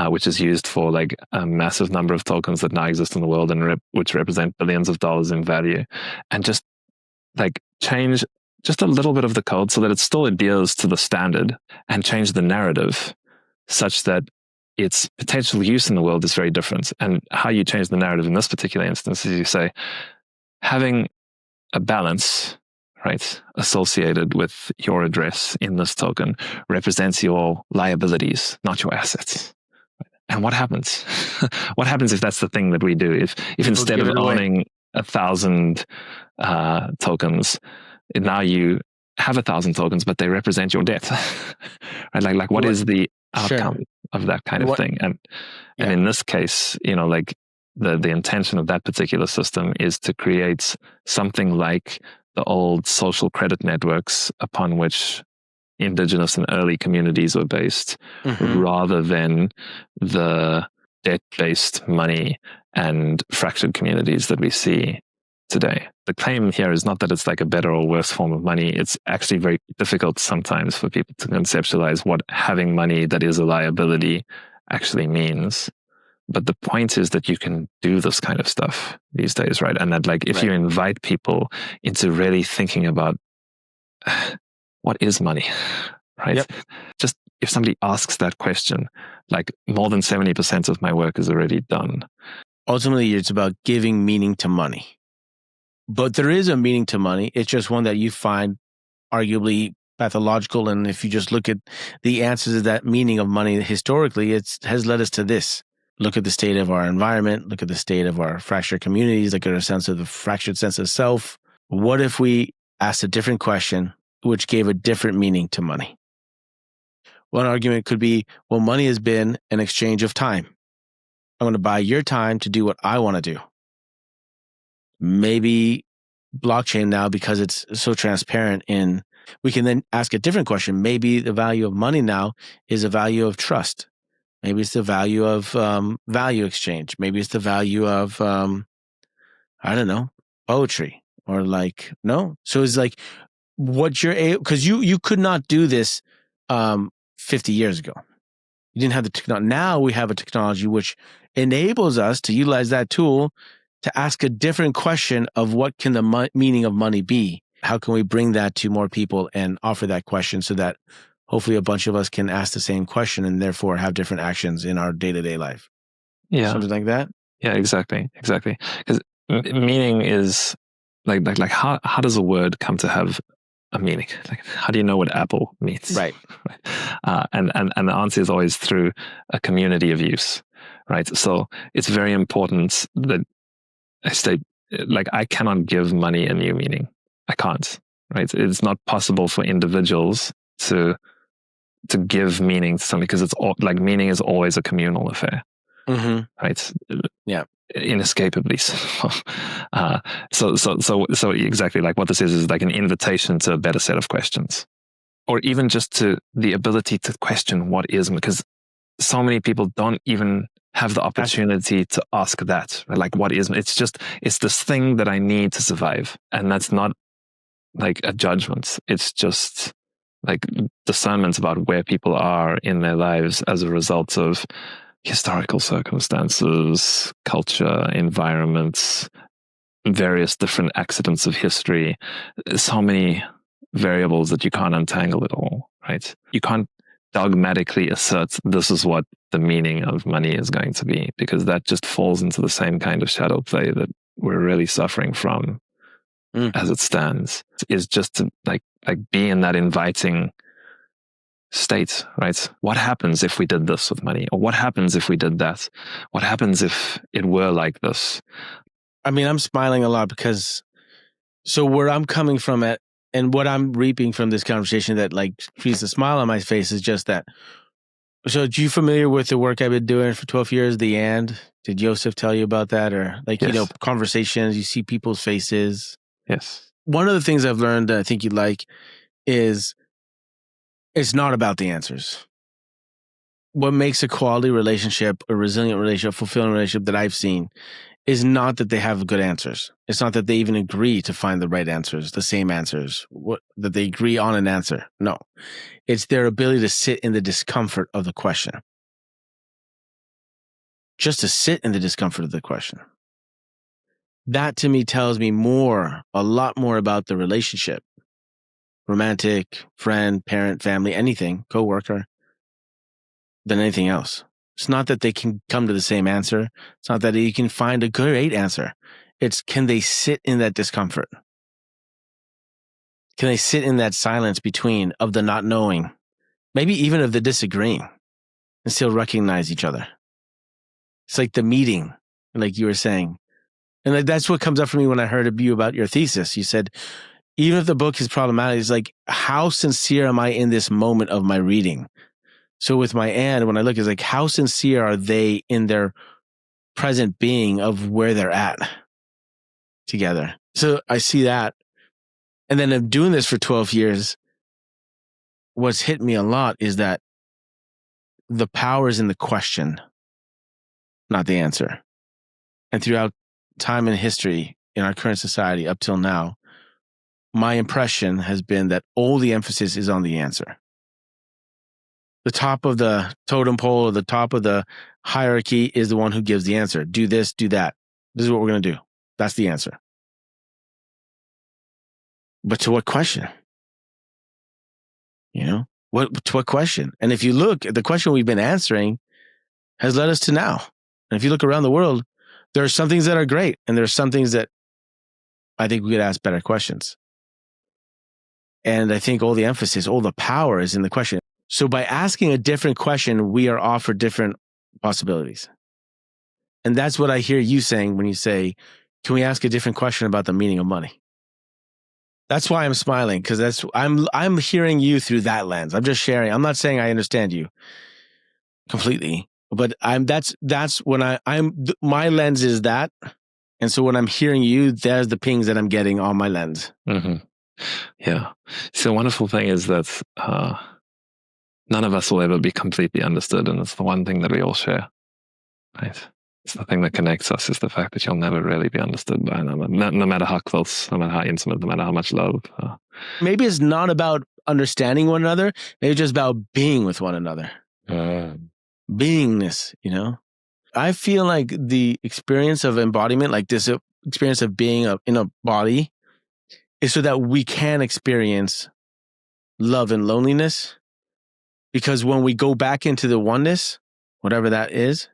which is used for like a massive number of tokens that now exist in the world and which represent billions of dollars in value, and just like change just a little bit of the code so that it still adheres to the standard, and change the narrative such that its potential use in the world is very different. And how you change the narrative in this particular instance is you say, having a balance, right, associated with your address in this token represents your liabilities, not your assets. And what happens? What happens if that's the thing that we do? If instead of owning 1,000 tokens, now you have 1,000 tokens, but they represent your debt, right? Like what is the outcome of that kind of thing? And in this case, you know, like the intention of that particular system is to create something like the old social credit networks upon which indigenous and early communities were based, rather than the debt-based money and fractured communities that we see today. The claim here is not that it's like a better or worse form of money. It's actually very difficult sometimes for people to conceptualize what having money that is a liability actually means. But the point is that you can do this kind of stuff these days, right? And that like if you invite people into really thinking about what is money, right? Just if somebody asks that question, like more than 70% of my work is already done. Ultimately, it's about giving meaning to money. But there is a meaning to money. It's just one that you find arguably pathological. And if you just look at the answers of that meaning of money historically, it has led us to this. Look at the state of our environment. Look at the state of our fractured communities. Look at our sense of the fractured sense of self. What if we asked a different question, which gave a different meaning to money? One argument could be, well, money has been an exchange of time. I'm going to buy your time to do what I want to do. Maybe blockchain now, because it's so transparent, in we can then ask a different question. Maybe the value of money now is a value of trust. Maybe it's the value of value exchange. Maybe it's the value of, I don't know, poetry or like, no. So it's like what you're able, because you could not do this 50 years ago. You didn't have the technology. Now we have a technology which enables us to utilize that tool to ask a different question of what can the meaning of money be? How can we bring that to more people and offer that question so that hopefully a bunch of us can ask the same question and therefore have different actions in our day-to-day life? Yeah. Something like that? Yeah, exactly. Because meaning is like how does a word come to have a meaning? Like, how do you know what apple means? Right. And the answer is always through a community of use, right? So it's very important that I state, like, I cannot give money a new meaning. I can't, right? It's not possible for individuals to give meaning to something, because it's all, like, meaning is always a communal affair, right? Yeah. Inescapably so. So exactly, like what this is like an invitation to a better set of questions, or even just to the ability to question what is, because so many people don't even have the opportunity to ask that, right? Like, what is, it's this thing that I need to survive. And that's not like a judgment. It's just like discernment about where people are in their lives as a result of historical circumstances, culture, environments, various different accidents of history. So many variables that you can't untangle it all, right? You can't dogmatically assert this is what the meaning of money is going to be, because that just falls into the same kind of shadow play that we're really suffering from as it stands is just to like be in that inviting state, right? What happens if we did this with money? Or what happens if we did that? What happens if it were like this? I mean, I'm smiling a lot because so where I'm coming from at and what I'm reaping from this conversation that like creates a smile on my face is just that. So, are you familiar with the work I've been doing for 12 years, the and? Did Joseph tell you about that? Or like, Yes. conversations, you see people's faces. Yes. One of the things I've learned that I think you'd like is it's not about the answers. What makes a quality relationship, a resilient relationship, fulfilling relationship that I've seen is not that they have good answers. It's not that they even agree to find the right answers, the same answers, that they agree on an answer. No, it's their ability to sit in the discomfort of the question. Just to sit in the discomfort of the question. That to me tells me a lot more about the relationship. Romantic, friend, parent, family, anything, coworker, than anything else. It's not that they can come to the same answer. It's not that you can find a great answer. It's can they sit in that discomfort? Can they sit in that silence between of the not knowing, maybe even of the disagreeing, and still recognize each other? It's like the meeting, like you were saying. And that's what comes up for me when I heard of you about your thesis. You said, even if the book is problematic, it's like, how sincere am I in this moment of my reading? So with my and, when I look, it's like, how sincere are they in their present being of where they're at together? So I see that. And then of doing this for 12 years, what's hit me a lot is that the power is in the question, not the answer. And throughout time and history in our current society up till now, my impression has been that all the emphasis is on the answer. The top of the totem pole or the top of the hierarchy is the one who gives the answer. Do this, do that. This is what we're going to do. That's the answer. But to what question? To what question? And if you look at the question we've been answering has led us to now. And if you look around the world, there are some things that are great. And there are some things that I think we could ask better questions. And I think all the emphasis, all the power is in the question. So by asking a different question, we are offered different possibilities. And that's what I hear you saying when you say, can we ask a different question about the meaning of money? That's why I'm smiling, because I'm hearing you through that lens. I'm just sharing. I'm not saying I understand you completely, but that's when my lens is that. And so when I'm hearing you, there's the pings that I'm getting on my lens. Mm-hmm. Yeah. So the wonderful thing is that none of us will ever be completely understood. And it's the one thing that we all share, right? It's the thing that connects us is the fact that you'll never really be understood by another, no matter how close, no matter how intimate, no matter how much love. Maybe it's not about understanding one another. Maybe it's just about being with one another. Beingness, I feel like the experience of embodiment, like this experience of being in a body, is so that we can experience love and loneliness. Because when we go back into the oneness, whatever that is,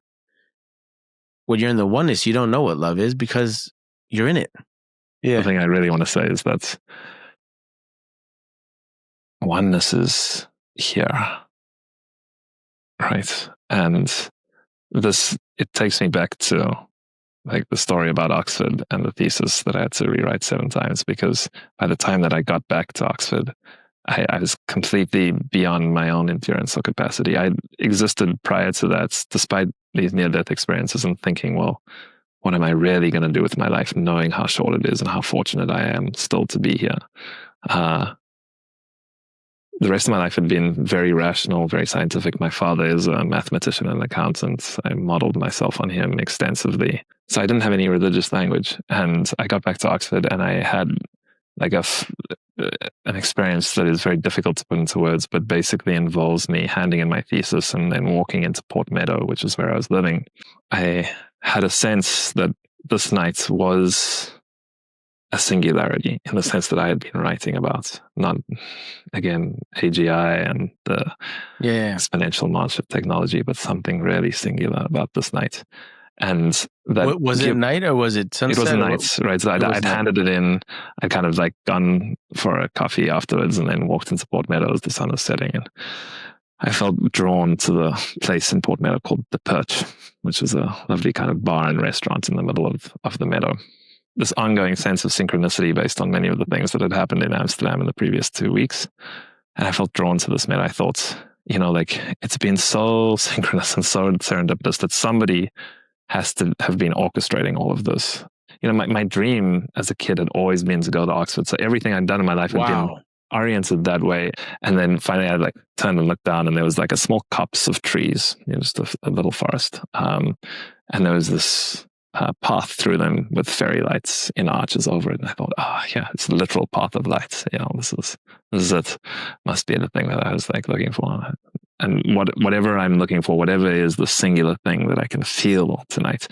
when you're in the oneness, you don't know what love is because you're in it. Yeah. The thing I really want to say is that oneness is here, right? And it takes me back to like the story about Oxford and the thesis that I had to rewrite 7 times, because by the time that I got back to Oxford, I was completely beyond my own endurance or capacity. I existed prior to that, despite these near-death experiences, and thinking, well, what am I really going to do with my life, knowing how short it is and how fortunate I am still to be here. The rest of my life had been very rational, very scientific. My father is a mathematician and accountant. I modeled myself on him extensively. So I didn't have any religious language. And I got back to Oxford and I had like an experience that is very difficult to put into words, but basically involves me handing in my thesis and then walking into Port Meadow, which is where I was living. I had a sense that this night was a singularity in the sense that I had been writing about, not, again, AGI and the exponential march of technology, but something really singular about this night. And that Was it night or was it sunset? It was night, right? So I'd handed it in. I'd kind of like gone for a coffee afterwards and then walked into Port Meadows. The sun was setting and I felt drawn to the place in Port Meadow called The Perch, which was a lovely kind of bar and restaurant in the middle of the meadow. This ongoing sense of synchronicity based on many of the things that had happened in Amsterdam in the previous 2 weeks. And I felt drawn to this meadow. I thought, like it's been so synchronous and so serendipitous that somebody has to have been orchestrating all of this. My dream as a kid had always been to go to Oxford. So everything I'd done in my life had been oriented that way. And then finally I like turned and looked down and there was like a small copse of trees, just a little forest. And there was this path through them with fairy lights in arches over it. And I thought, it's a literal path of light. This is it. Must be the thing that I was like looking for. And whatever I'm looking for, whatever is the singular thing that I can feel tonight,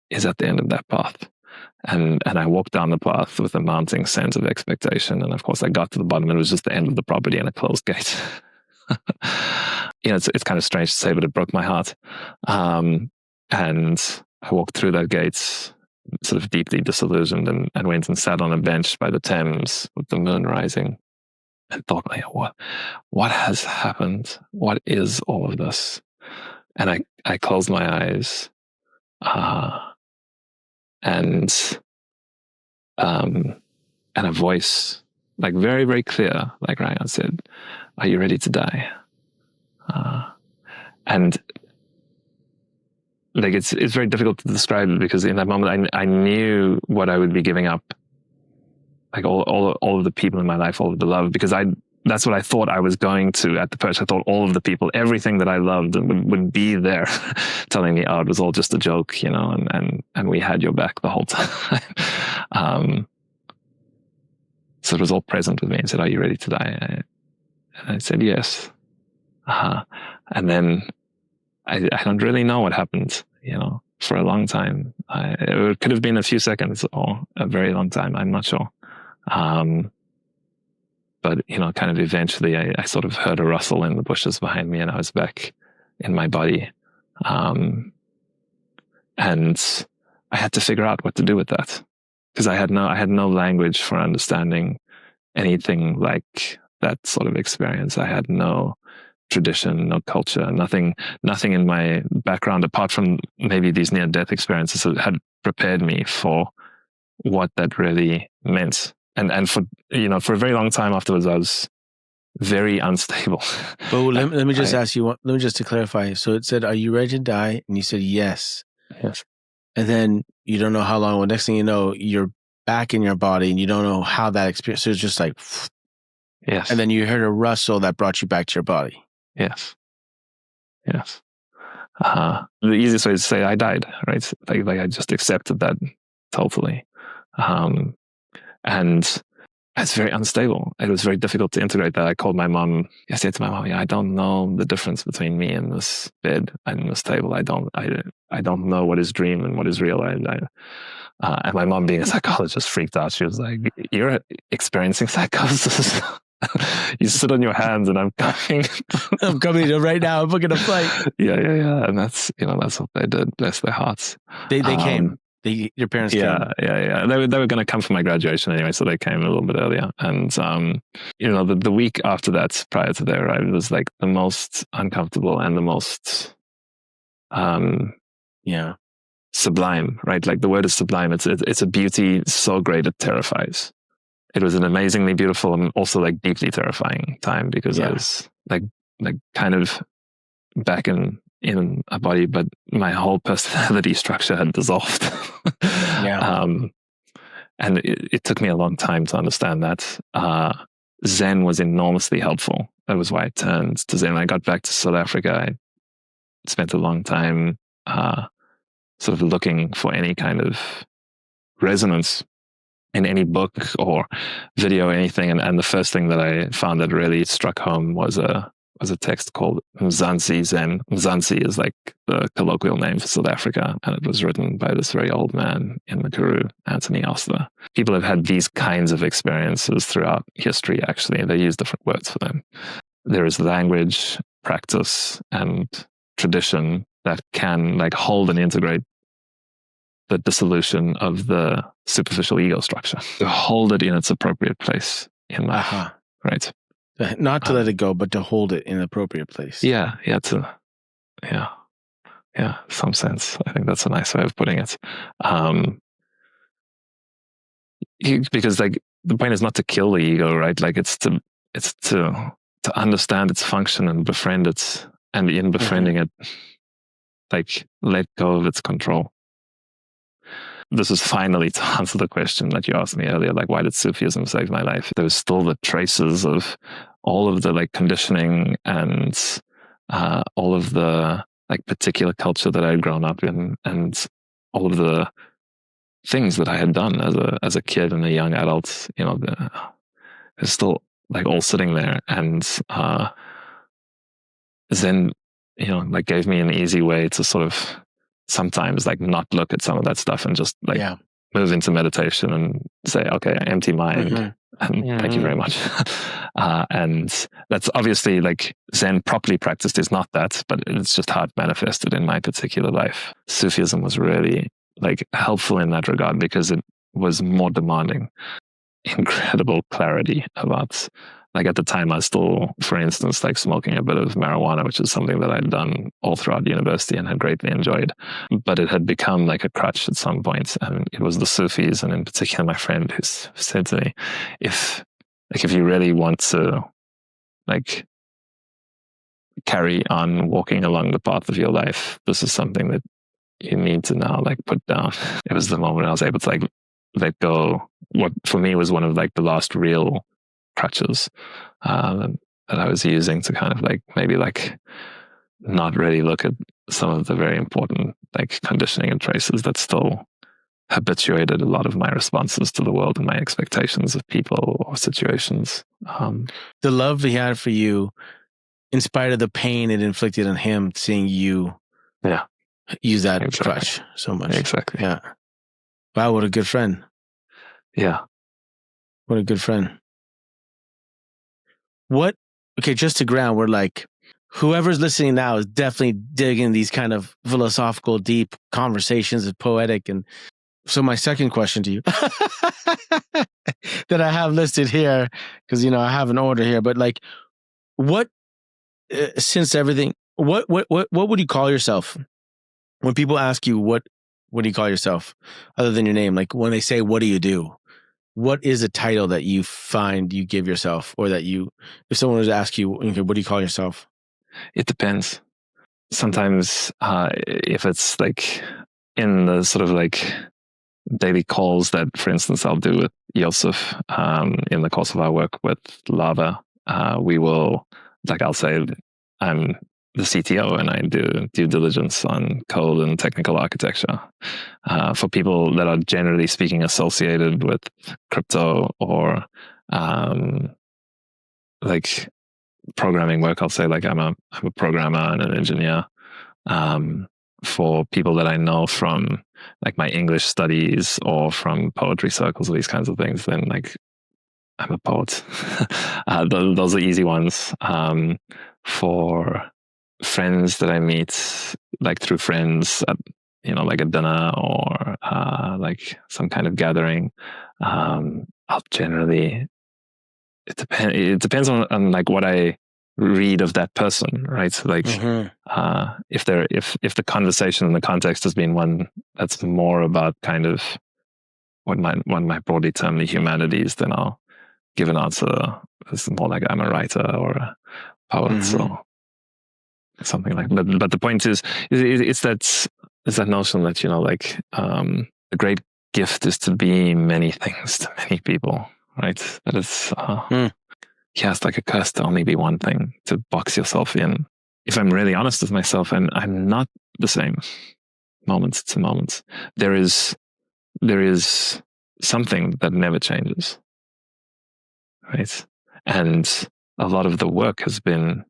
is at the end of that path. And I walked down the path with a mounting sense of expectation. And of course, I got to the bottom and it was just the end of the property and a closed gate. It's kind of strange to say, but it broke my heart. And I walked through that gate sort of deeply disillusioned and went and sat on a bench by the Thames with the moon rising and thought, what has happened? What is all of this? And I closed my eyes and a voice, like very, very clear, like Ryan said, "Are you ready to die?" And like it's very difficult to describe it because in that moment I knew what I would be giving up, like all of the people in my life, all of the love, because that's what I thought I was going to at the Perch. I thought all of the people, everything that I loved would be there telling me, it was all just a joke, and we had your back the whole time. So it was all present with me and said, "Are you ready to die?" And I said, "Yes." And then I don't really know what happened, for a long time. It could have been a few seconds or a very long time. I'm not sure. But, kind of eventually I sort of heard a rustle in the bushes behind me and I was back in my body. And I had to figure out what to do with that because I had no language for understanding anything like that sort of experience. I had no tradition, no culture, nothing in my background apart from maybe these near-death experiences that had prepared me for what that really meant. And for for a very long time afterwards, I was very unstable. But let me just ask you, let me just to clarify. So it said, "Are you ready to die?" And you said, "Yes." Yes. And then you don't know how long. Well, next thing you know, you're back in your body and you don't know how that experience. So it's just like, yes. And then you heard a rustle that brought you back to your body. Yes. Yes. The easiest way to say I died, right? Like I just accepted that totally. And it's very unstable. It was very difficult to integrate that. I called my mom. I said to my mom, I don't know the difference between me and this bed and this table. I don't know what is dream and what is real. And my mom, being a psychologist, freaked out. She was like, "You're experiencing psychosis." You sit on your hands and I'm coming. I'm coming right now. I'm booking a flight. Yeah. And that's what they did. Bless their hearts. They came. Your parents came. Yeah. They were going to come for my graduation anyway, so they came a little bit earlier. And the week after that, prior to their arrival, was like the most uncomfortable and the most sublime, right? Like the word is sublime. It's a beauty so great it terrifies. It was an amazingly beautiful and also like deeply terrifying time because I was like kind of back in a body, but my whole personality structure had dissolved. And it took me a long time to understand that. Zen was enormously helpful. That was why I turned to Zen. When I got back to South Africa, I spent a long time sort of looking for any kind of resonance in any book or video or anything. And the first thing that I found that really struck home was a text called Mzansi Zen. Mzansi is like the colloquial name for South Africa, and it was written by this very old man in the Karoo, Anthony Osler. People have had these kinds of experiences throughout history, actually. They use different words for them. There is language, practice, and tradition that can like hold and integrate the dissolution of the superficial ego structure, to hold it in its appropriate place in life, right? Not to let it go, but to hold it in an appropriate place. Yeah, some sense. I think that's a nice way of putting it. Because like the point is not to kill the ego, right? Like it's to understand its function and befriend it, and in befriending it, like let go of its control. This is finally to answer the question that you asked me earlier, like why did Sufism save my life? There was still the traces of all of the like conditioning and all of the like particular culture that I had grown up in, and all of the things that I had done as a kid and a young adult. You know, it's still like all sitting there, and Zen, you know, like gave me an easy way to sort of sometimes like not look at some of that stuff and just like move into meditation and say, okay, empty mind, and thank you very much. And that's obviously like Zen properly practiced is not that, but it's just how it manifested in my particular life. Sufism was really like helpful in that regard because it was more demanding. Incredible clarity about, like at the time I was still, for instance, like smoking a bit of marijuana, which is something that I'd done all throughout university and had greatly enjoyed, but it had become like a crutch at some point. And it was the Sufis, and in particular my friend, who said to me, if you really want to like carry on walking along the path of your life, this is something that you need to now like put down. It was the moment I was able to like let go what for me was one of like the last real crutches that I was using to kind of like maybe like not really look at some of the very important like conditioning and traces that still habituated a lot of my responses to the world and my expectations of people or situations. The love he had for you, in spite of the pain it inflicted on him, seeing you use that crutch so much. Exactly. Yeah. Wow, what a good friend. Yeah. What a good friend. Okay, just to ground, we're like, whoever's listening now is definitely digging these kind of philosophical, deep conversations, is poetic. And so my second question to you that I have listed here, because, you know, I have an order here, but like, what, since everything, what would you call yourself? When people ask you, what do you call yourself other than your name? Like when they say, what do you do? What is a title that you find you give yourself, or that you, if someone was to ask you, okay, what do you call yourself? It depends. Sometimes if it's like in the sort of like daily calls that, for instance, I'll do with Yosef in the course of our work with Lava, we will, like I'll say, I'm the CTO and I do due diligence on code and technical architecture. For people that are generally speaking associated with crypto or like programming work, I'll say like I'm a programmer and an engineer. For people that I know from like my English studies or from poetry circles or these kinds of things, then like I'm a poet. Those are easy ones. For friends that I meet, like through friends at, you know, like a dinner or like some kind of gathering, I'll generally, it depends on like what I read of that person, right? Like if the conversation and the context has been one that's more about kind of what might broadly term the humanities, then I'll give an answer. It's more like I'm a writer or a poet, so something like that. But the point is, it's that notion that, you know, like a great gift is to be many things to many people, right? That is, it's like a curse to only be one thing, to box yourself in. If I'm really honest with myself, and I'm not the same moment to moment, there is something that never changes, right? And a lot of the work has been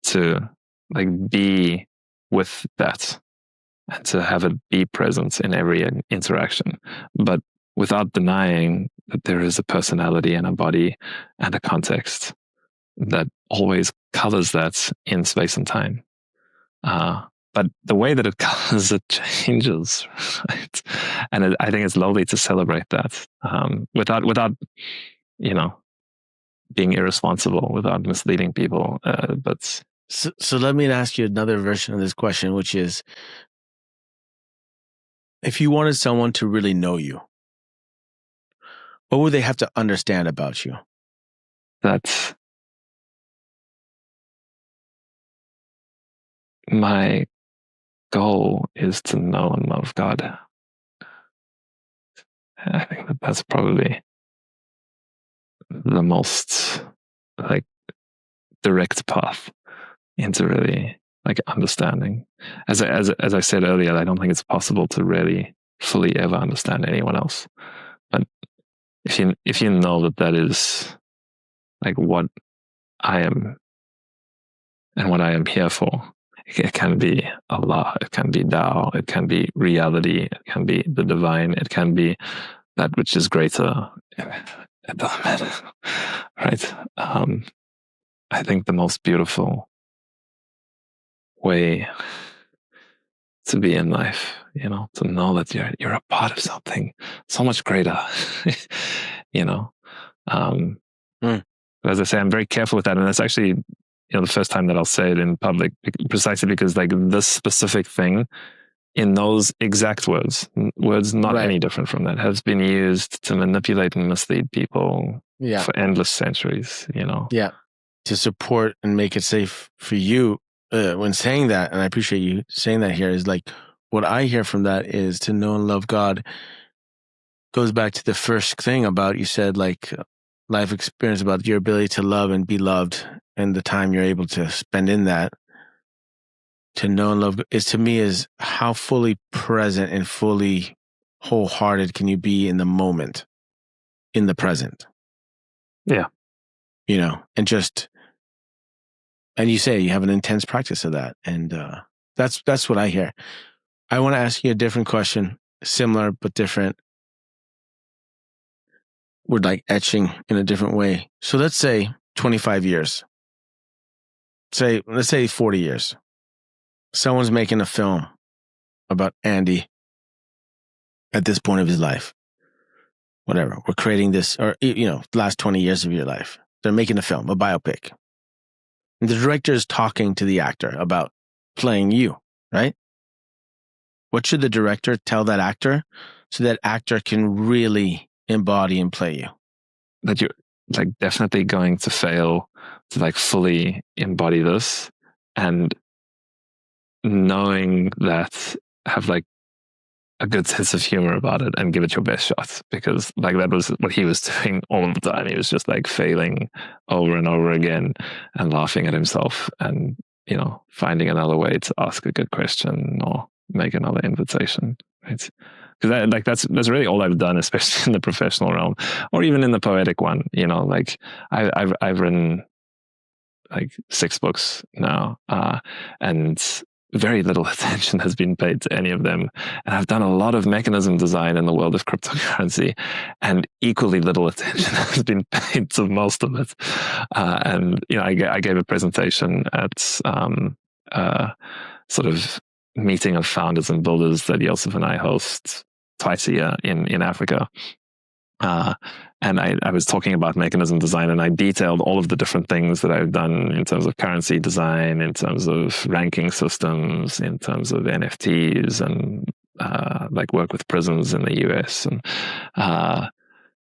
to like be with that and to have it be present in every interaction, but without denying that there is a personality and a body and a context that always colors that in space and time. but the way that it comes, it changes, right? And I think it's lovely to celebrate that without being irresponsible, without misleading people. But so let me ask you another version of this question, which is, if you wanted someone to really know you, what would they have to understand about you? that's my goal, is to know and love God. I think that's probably the most direct path into really understanding. As I said earlier, I don't think it's possible to really fully ever understand anyone else. But if you know that is what I am and what I am here for, it can be Allah, it can be Tao, it can be reality, it can be the divine, it can be that which is greater. It doesn't matter, right? I think the most beautiful way to be in life, to know that you're a part of something so much greater, As I say, I'm very careful with that, and that's actually the first time that I'll say it in public, precisely because this specific thing, in those exact words not Right. any different from that, has been used to manipulate and mislead people for endless centuries. Yeah, to support and make it safe for you. When saying that, and I appreciate you saying that here, is what I hear from that is to know and love God goes back to the first thing about, you said, life experience, about your ability to love and be loved and the time you're able to spend in that. To know and love is, to me, is how fully present and fully wholehearted can you be in the moment, in the present. Yeah. And you say you have an intense practice of that. And that's what I hear. I want to ask you a different question, similar but different. We're etching in a different way. So let's say 25 years. Let's say 40 years. Someone's making a film about Andy at this point of his life. Whatever. We're creating this, or, the last 20 years of your life. They're making a film, a biopic. And the director is talking to the actor about playing you, right? What should the director tell that actor so that actor can really embody and play you? That you're definitely going to fail to fully embody this, and knowing that, have a good sense of humor about it and give it your best shot, because that was what he was doing all the time. He was just failing over and over again and laughing at himself, and finding another way to ask a good question or make another invitation, right? Because that's really all I've done, especially in the professional realm or even in the poetic one. I've written 6 books now, and very little attention has been paid to any of them. And I've done a lot of mechanism design in the world of cryptocurrency, and equally little attention has been paid to most of it. And I gave a presentation at sort of meeting of founders and builders that Yosef and I host twice a year in Africa. And I was talking about mechanism design, and I detailed all of the different things that I've done in terms of currency design, in terms of ranking systems, in terms of NFTs, and work with prisons in the US.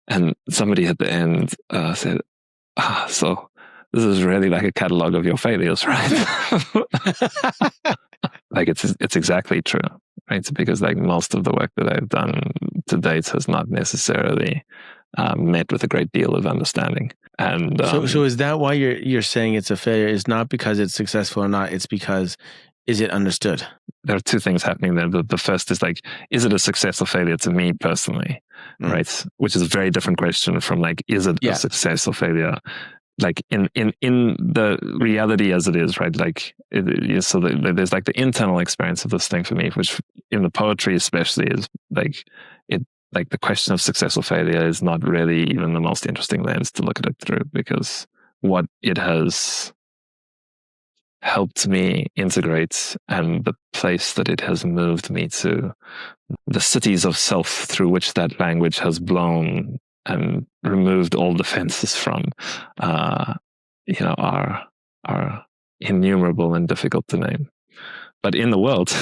And somebody at the end said, so this is really a catalog of your failures, right? It's exactly true, right? Because most of the work that I've done to date has not necessarily met with a great deal of understanding. And so is that why you're saying it's a failure? It's not because it's successful or not. It's because, is it understood? There are two things happening there. The first is is it a success or failure to me personally, right? Which is a very different question from is it a success or failure? In the reality as it is, right? So there's the internal experience of this thing for me, which in the poetry especially is the question of success or failure is not really even the most interesting lens to look at it through, because what it has helped me integrate, and the place that it has moved me to, the cities of self through which that language has blown and removed all defenses from, are innumerable and difficult to name. But in the world,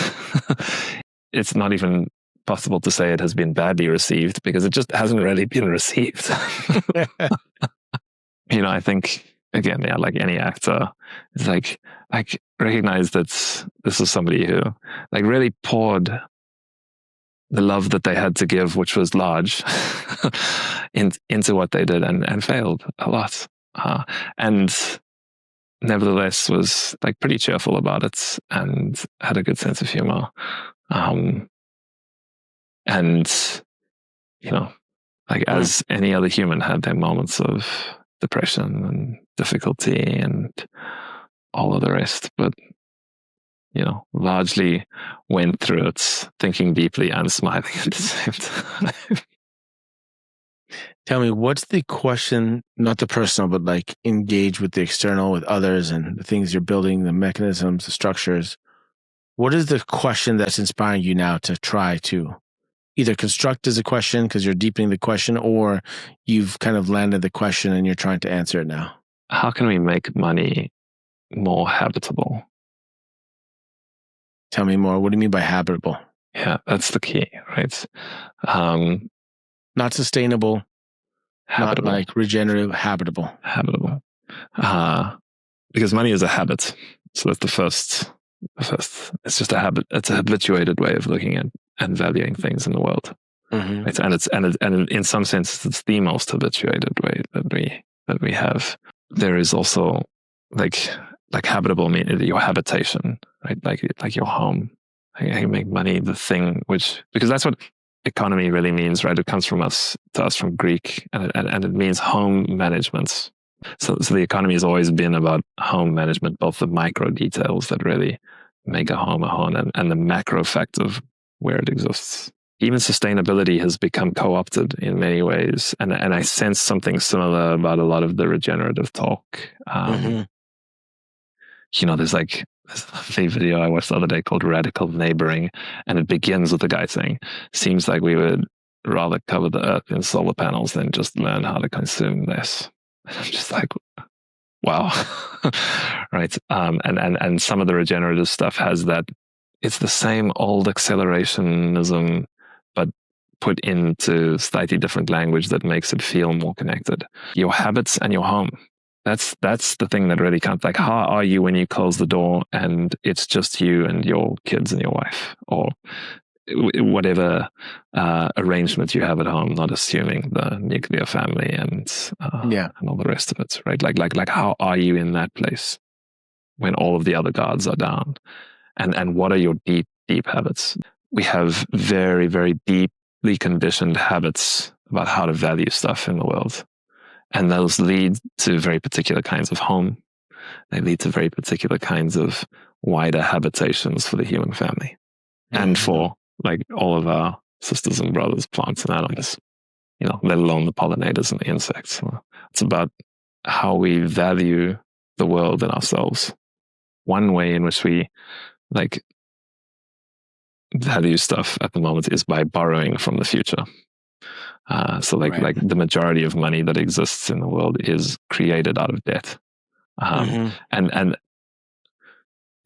it's not even possible to say it has been badly received, because it just hasn't really been received. I think, again, yeah, like any actor, it's like recognize that this is somebody who like really poured the love that they had to give, which was large, into what they did, and failed a lot. And nevertheless was like pretty cheerful about it and had a good sense of humor. And, as any other human, had their moments of depression and difficulty and all of the rest, but largely went through it thinking deeply and smiling at the same time. Tell me, what's the question, not the personal, but like engage with the external, with others and the things you're building, the mechanisms, the structures. What is the question that's inspiring you now to try to either construct as a question because you're deepening the question, or you've kind of landed the question and you're trying to answer it now? How can we make money more habitable? Tell me more. What do you mean by habitable? Yeah, that's the key, right? Not sustainable, habitable. Not like regenerative, habitable. Habitable. Because money is a habit. So that's the first. It's just a habit. It's a habituated way of looking at and valuing things in the world. Mm-hmm. Right? And in some sense, it's the most habituated way that we have. There is also like habitable meaning your habitation, right? Like your home. You make money the thing because that's what economy really means, right? It comes from from Greek, and it means home management. So the economy has always been about home management, both the micro details that really make a home and the macro effect of where it exists. Even sustainability has become co-opted in many ways, and I sense something similar about a lot of the regenerative talk. There's a video I watched the other day called Radical Neighboring, and it begins with the guy saying, "Seems like we would rather cover the earth in solar panels than just learn how to consume less." And I'm just like, wow. Right. And some of the regenerative stuff has that. It's the same old accelerationism, but put into slightly different language that makes it feel more connected. Your habits and your home. That's the thing that really counts. Like, how are you when you close the door and it's just you and your kids and your wife, or whatever arrangement you have at home, not assuming the nuclear family and all the rest of it, right? Like how are you in that place when all of the other guards are down? And what are your deep habits? We have very, very deeply conditioned habits about how to value stuff in the world. And those lead to very particular kinds of home. They lead to very particular kinds of wider habitations for the human family. And for like all of our sisters and brothers, plants and animals, let alone the pollinators and the insects. It's about how we value the world and ourselves. One way in which we value stuff at the moment is by borrowing from the future. So the majority of money that exists in the world is created out of debt. And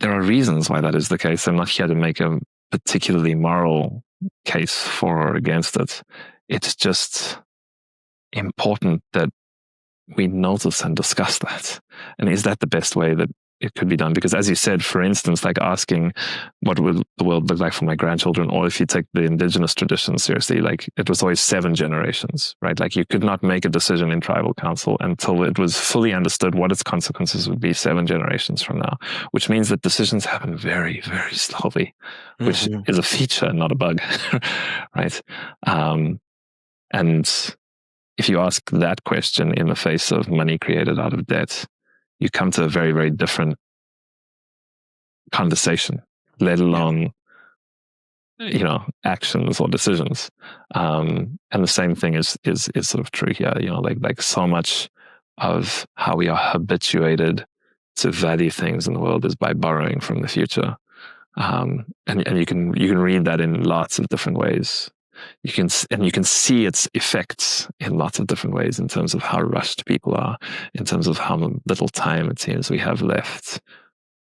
there are reasons why that is the case. I'm not here to make a particularly moral case for or against it. It's just important that we notice and discuss that. And is that the best way that it could be done? Because as you said, for instance, like asking what will the world look like for my grandchildren, or if you take the indigenous tradition seriously, like it was always 7 generations, right? Like you could not make a decision in tribal council until it was fully understood what its consequences would be 7 generations from now, which means that decisions happen very, very slowly, which is a feature, not a bug, right? And if you ask that question in the face of money created out of debt, you come to a very, very different conversation, let alone, actions or decisions. And the same thing is sort of true here, like so much of how we are habituated to value things in the world is by borrowing from the future. And you can read that in lots of different ways. You can see its effects in lots of different ways in terms of how rushed people are, in terms of how little time it seems we have left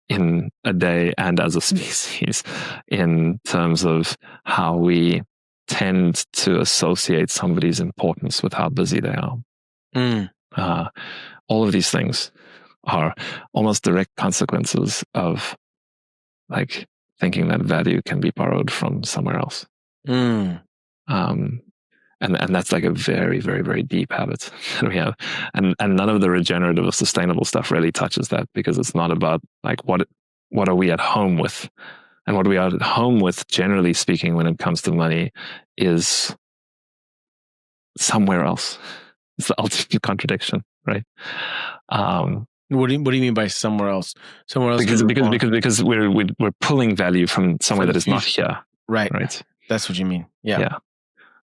in a day and as a species, in terms of how we tend to associate somebody's importance with how busy they are. All of these things are almost direct consequences of like thinking that value can be borrowed from somewhere else. And that's like a very, very, very deep habit that we have. And none of the regenerative or sustainable stuff really touches that, because it's not about like what are we at home with. And what we are at home with, generally speaking, when it comes to money, is somewhere else. It's the ultimate contradiction, right? What do you mean by somewhere else? Somewhere else? Because we're pulling value from somewhere that is not here. Right. Right. That's what you mean. Yeah.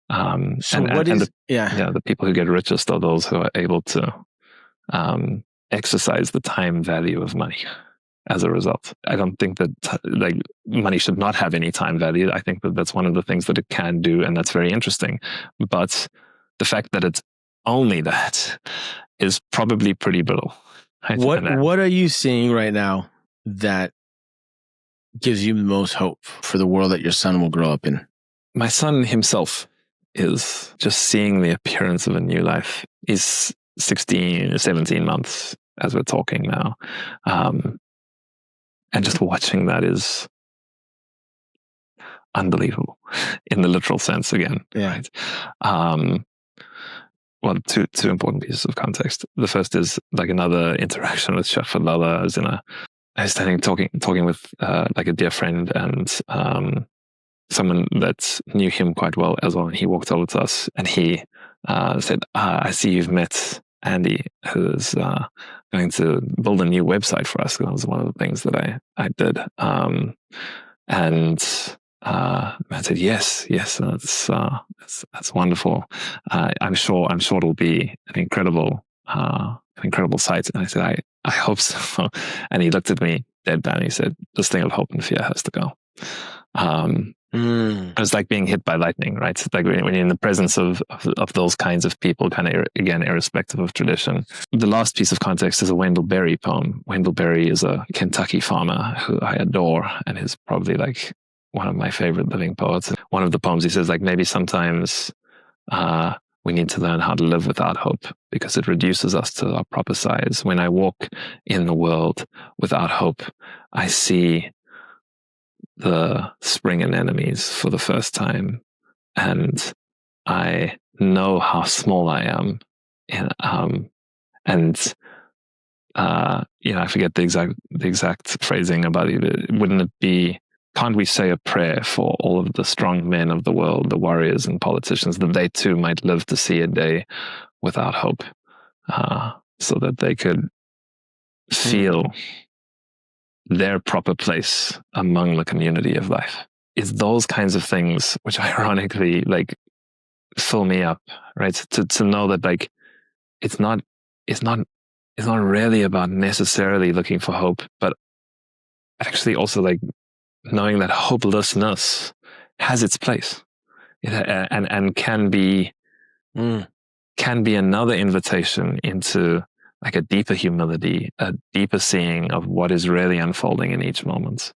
Yeah. The people who get richest are those who are able to exercise the time value of money as a result. I don't think that like money should not have any time value. I think that that's one of the things that it can do, and that's very interesting. But the fact that it's only that is probably pretty brittle. Right? What are you seeing right now that gives you the most hope for the world that your son will grow up in? My son himself is just seeing the appearance of a new life. He's 16, 17 months as we're talking now. And just watching that is unbelievable in the literal sense again. Yeah. Right? Well, two important pieces of context. The first is like another interaction with Chef Falala. I was standing talking with like a dear friend and someone that knew him quite well as well. And he walked over to us and he said, I see you've met Andy, who's going to build a new website for us. That was one of the things that I did. And I said, yes, that's wonderful. I'm sure it'll be an incredible site. And I said, I hope so. And he looked at me deadpan and he said, this thing of hope and fear has to go. It was like being hit by lightning, right? It's like when you're in the presence of those kinds of people, kind of again, irrespective of tradition. The last piece of context is a Wendell Berry poem. Wendell Berry is a Kentucky farmer who I adore and is probably like one of my favorite living poets. One of the poems, he says, like, maybe sometimes we need to learn how to live without hope because it reduces us to our proper size. When I walk in the world without hope, I see the spring anemones for the first time, and I know how small I am. I forget the exact phrasing about it. Wouldn't it be? Can't we say a prayer for all of the strong men of the world, the warriors and politicians, that they too might live to see a day without hope, so that they could feel their proper place among the community of life? It's those kinds of things which ironically like fill me up, right? To know that like it's not really about necessarily looking for hope, but actually also like knowing that hopelessness has its place, and can be another invitation into like a deeper humility, a deeper seeing of what is really unfolding in each moment.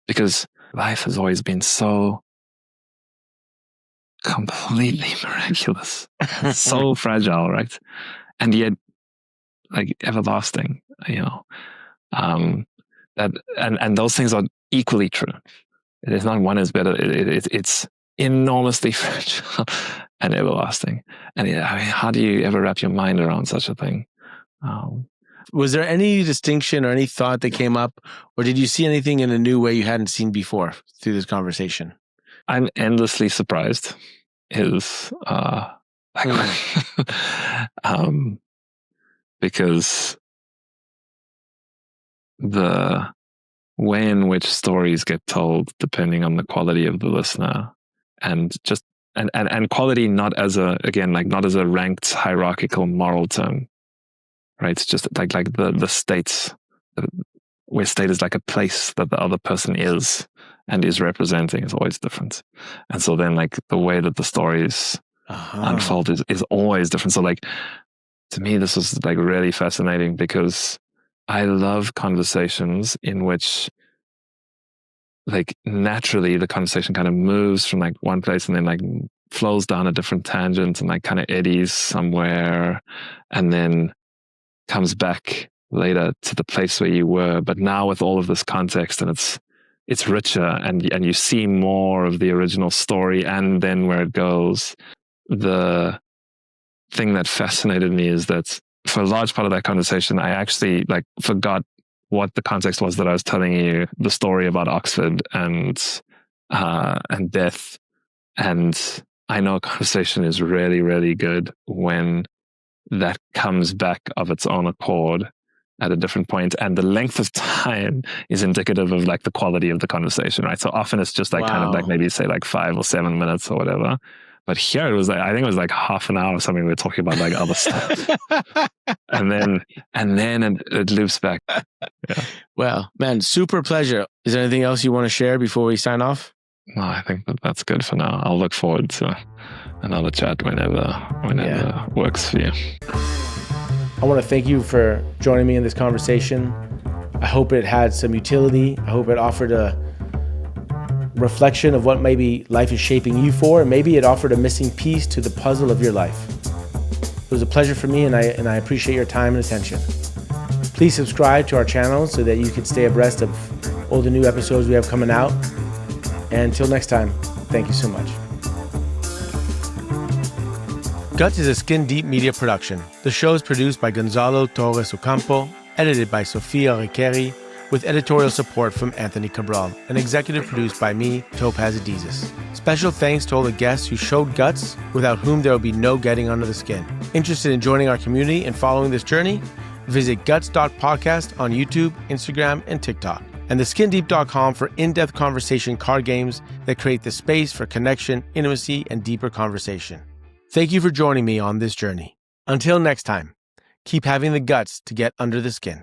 Because life has always been so completely miraculous, so fragile, right? And yet, like everlasting, that and those things are equally true. It's not one is better. It's enormously fragile and everlasting. And how do you ever wrap your mind around such a thing? Was there any distinction or any thought that came up, or did you see anything in a new way you hadn't seen before through this conversation? I'm endlessly surprised. Because the way in which stories get told, depending on the quality of the listener, and quality not as a ranked hierarchical moral term, right? It's just like the states, where state is like a place that the other person is and is representing is always different. And so then like the way that the stories unfold is always different. So like, to me, this was like really fascinating because I love conversations in which like naturally the conversation kind of moves from like one place and then like flows down a different tangent and like kind of eddies somewhere and then comes back later to the place where you were, but now with all of this context, and it's richer, and you see more of the original story and then where it goes. The thing that fascinated me is that for a large part of that conversation, I actually like forgot what the context was that I was telling you, the story about Oxford and death. And I know a conversation is really, really good when that comes back of its own accord at a different point, and the length of time is indicative of like the quality of the conversation, right? So often it's just like kind of like maybe say like 5 or 7 minutes or whatever, but here it was like, I think it was like half an hour or something. We were talking about like other stuff, and then it loops back. Yeah. Well, man, super pleasure. Is there anything else you want to share before we sign off? No, I think that's good for now. I'll look forward to another chat whenever works for you. I want to thank you for joining me in this conversation. I hope it had some utility. I hope it offered a reflection of what maybe life is shaping you for, and maybe it offered a missing piece to the puzzle of your life. It was a pleasure for me, and I appreciate your time and attention. Please subscribe to our channel so that you can stay abreast of all the new episodes we have coming out. And until next time, thank you so much. Guts is a Skin Deep media production. The show is produced by Gonzalo Torres Ocampo, edited by Sofia Riqueri, with editorial support from Anthony Cabral, and executive produced by me, Topaz Adizes. Special thanks to all the guests who showed guts, without whom there will be no getting under the skin. Interested in joining our community and following this journey? Visit guts.podcast on YouTube, Instagram, and TikTok, and theskindeep.com for in-depth conversation card games that create the space for connection, intimacy, and deeper conversation. Thank you for joining me on this journey. Until next time, keep having the guts to get under the skin.